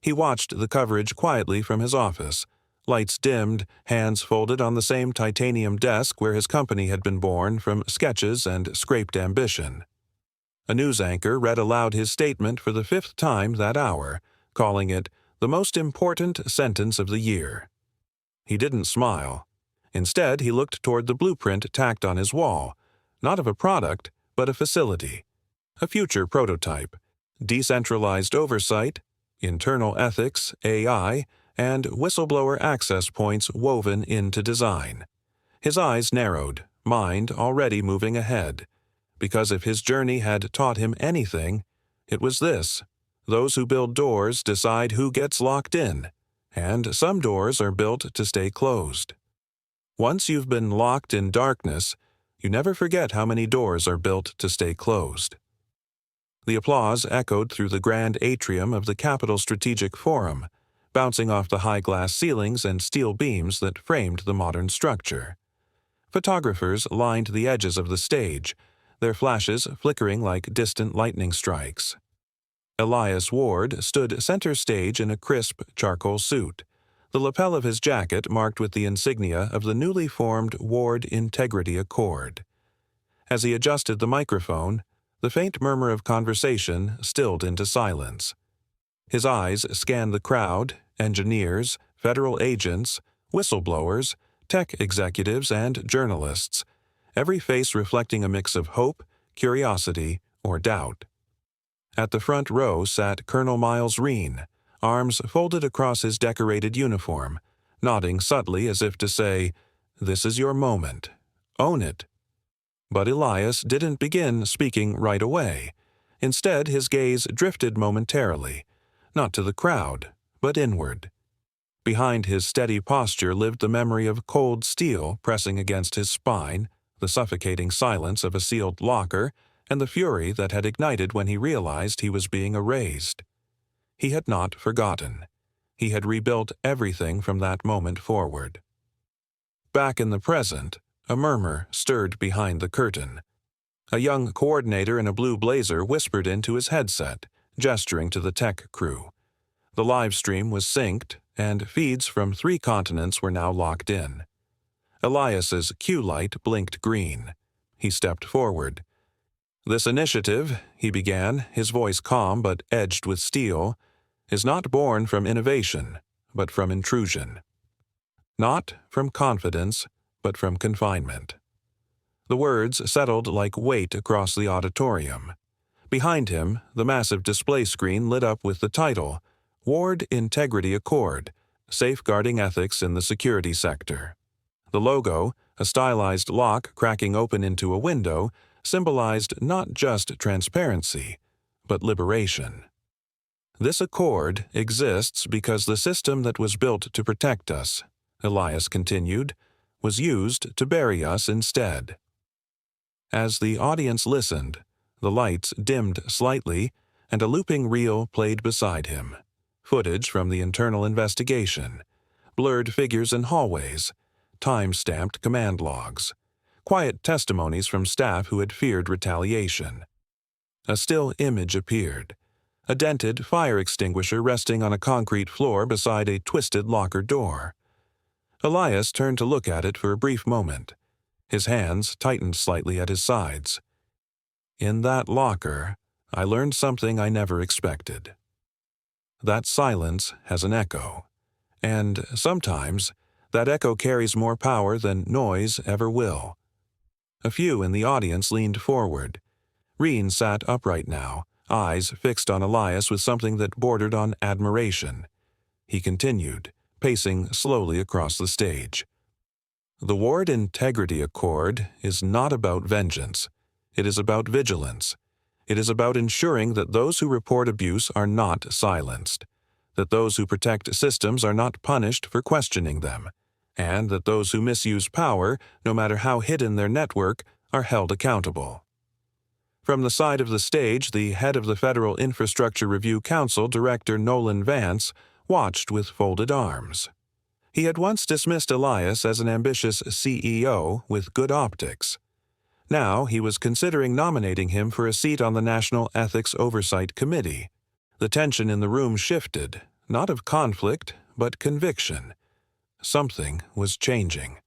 A: He watched the coverage quietly from his office, lights dimmed, hands folded on the same titanium desk where his company had been born from sketches and scraped ambition. A news anchor read aloud his statement for the 5th time that hour, calling it the most important sentence of the year. He didn't smile. Instead, he looked toward the blueprint tacked on his wall, not of a product, but a facility, a future prototype, decentralized oversight, internal ethics, AI, and whistleblower access points woven into design. His eyes narrowed, mind already moving ahead, because if his journey had taught him anything, it was this: those who build doors decide who gets locked in, and some doors are built to stay closed. Once you've been locked in darkness, you never forget how many doors are built to stay closed. The applause echoed through the grand atrium of the Capitol Strategic Forum, bouncing off the high glass ceilings and steel beams that framed the modern structure. Photographers lined the edges of the stage, their flashes flickering like distant lightning strikes. Elias Ward stood center stage in a crisp charcoal suit, the lapel of his jacket marked with the insignia of the newly formed Ward Integrity Accord. As he adjusted the microphone, the faint murmur of conversation stilled into silence. His eyes scanned the crowd, engineers, federal agents, whistleblowers, tech executives, and journalists, every face reflecting a mix of hope, curiosity, or doubt. At the front row sat Colonel Miles Reen, arms folded across his decorated uniform, nodding subtly as if to say, "This is your moment. Own it." But Elias didn't begin speaking right away. Instead, his gaze drifted momentarily, not to the crowd, but inward. Behind his steady posture lived the memory of cold steel pressing against his spine, the suffocating silence of a sealed locker, and the fury that had ignited when he realized he was being erased. He had not forgotten. He had rebuilt everything from that moment forward. Back in the present, a murmur stirred behind the curtain. A young coordinator in a blue blazer whispered into his headset, gesturing to the tech crew. The live stream was synced, and feeds from 3 continents were now locked in. Elias's cue light blinked green. He stepped forward. "This initiative," he began, his voice calm but edged with steel, "is not born from innovation, but from intrusion. Not from confidence, but from confinement." The words settled like weight across the auditorium. Behind him, the massive display screen lit up with the title, Ward Integrity Accord, Safeguarding Ethics in the Security Sector. The logo, a stylized lock cracking open into a window, symbolized not just transparency, but liberation. "This accord exists because the system that was built to protect us," Elias continued, "was used to bury us instead." As the audience listened, the lights dimmed slightly, and a looping reel played beside him. Footage from the internal investigation, blurred figures in hallways, time-stamped command logs, quiet testimonies from staff who had feared retaliation. A still image appeared, a dented fire extinguisher resting on a concrete floor beside a twisted locker door. Elias turned to look at it for a brief moment. His hands tightened slightly at his sides. "In that locker, I learned something I never expected. That silence has an echo, and sometimes that echo carries more power than noise ever will." A few in the audience leaned forward. Reen sat upright now, eyes fixed on Elias with something that bordered on admiration. He continued, pacing slowly across the stage. "The Ward Integrity Accord is not about vengeance. It is about vigilance. It is about ensuring that those who report abuse are not silenced, that those who protect systems are not punished for questioning them, and that those who misuse power, no matter how hidden their network, are held accountable. From the side of the stage, the head of the Federal Infrastructure Review Council, Director Nolan Vance, watched with folded arms. He had once dismissed Elias as an ambitious CEO with good optics. Now he was considering nominating him for a seat on the National Ethics Oversight Committee. The tension in the room shifted, not of conflict, but conviction. Something was changing.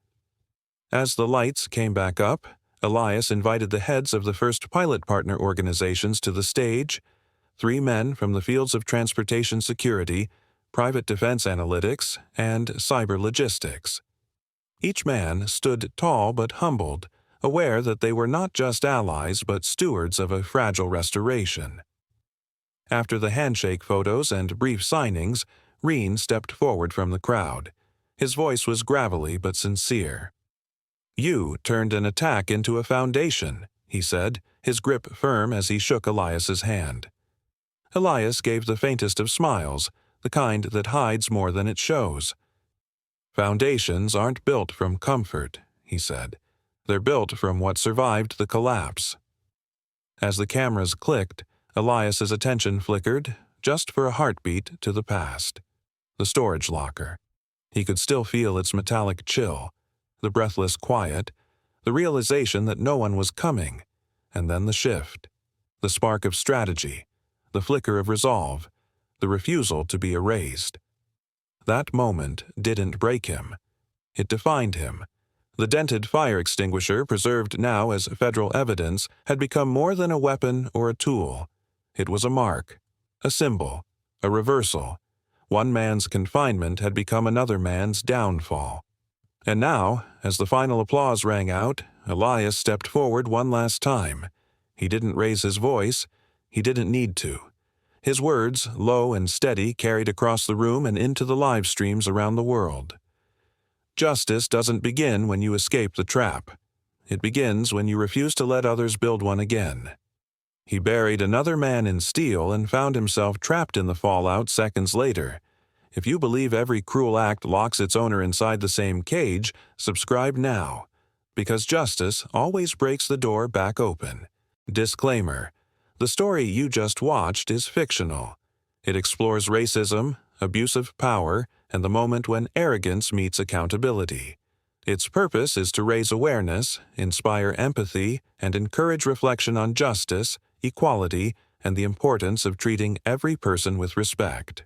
A: As the lights came back up, Elias invited the heads of the first pilot partner organizations to the stage, 3 men from the fields of transportation security, private defense analytics, and cyber logistics. Each man stood tall but humbled, aware that they were not just allies but stewards of a fragile restoration. After the handshake photos and brief signings, Reen stepped forward from the crowd. His voice was gravelly but sincere. "You turned an attack into a foundation," he said, his grip firm as he shook Elias's hand. Elias gave the faintest of smiles, the kind that hides more than it shows. "Foundations aren't built from comfort," he said. "They're built from what survived the collapse." As the cameras clicked, Elias's attention flickered, just for a heartbeat, to the past. The storage locker. He could still feel its metallic chill, the breathless quiet, the realization that no one was coming, and then the shift, the spark of strategy, the flicker of resolve, the refusal to be erased. That moment didn't break him. It defined him. The dented fire extinguisher, preserved now as federal evidence, had become more than a weapon or a tool. It was a mark, a symbol, a reversal. One man's confinement had become another man's downfall. And now, as the final applause rang out, Elias stepped forward one last time. He didn't raise his voice. He didn't need to. His words, low and steady, carried across the room and into the live streams around the world. Justice doesn't begin when you escape the trap. It begins when you refuse to let others build one again. He buried another man in steel and found himself trapped in the fallout seconds later. If you believe every cruel act locks its owner inside the same cage, subscribe now, because justice always breaks the door back open. Disclaimer: the story you just watched is fictional. It explores racism, abuse of power, and the moment when arrogance meets accountability. Its purpose is to raise awareness, inspire empathy, and encourage reflection on justice, equality, and the importance of treating every person with respect.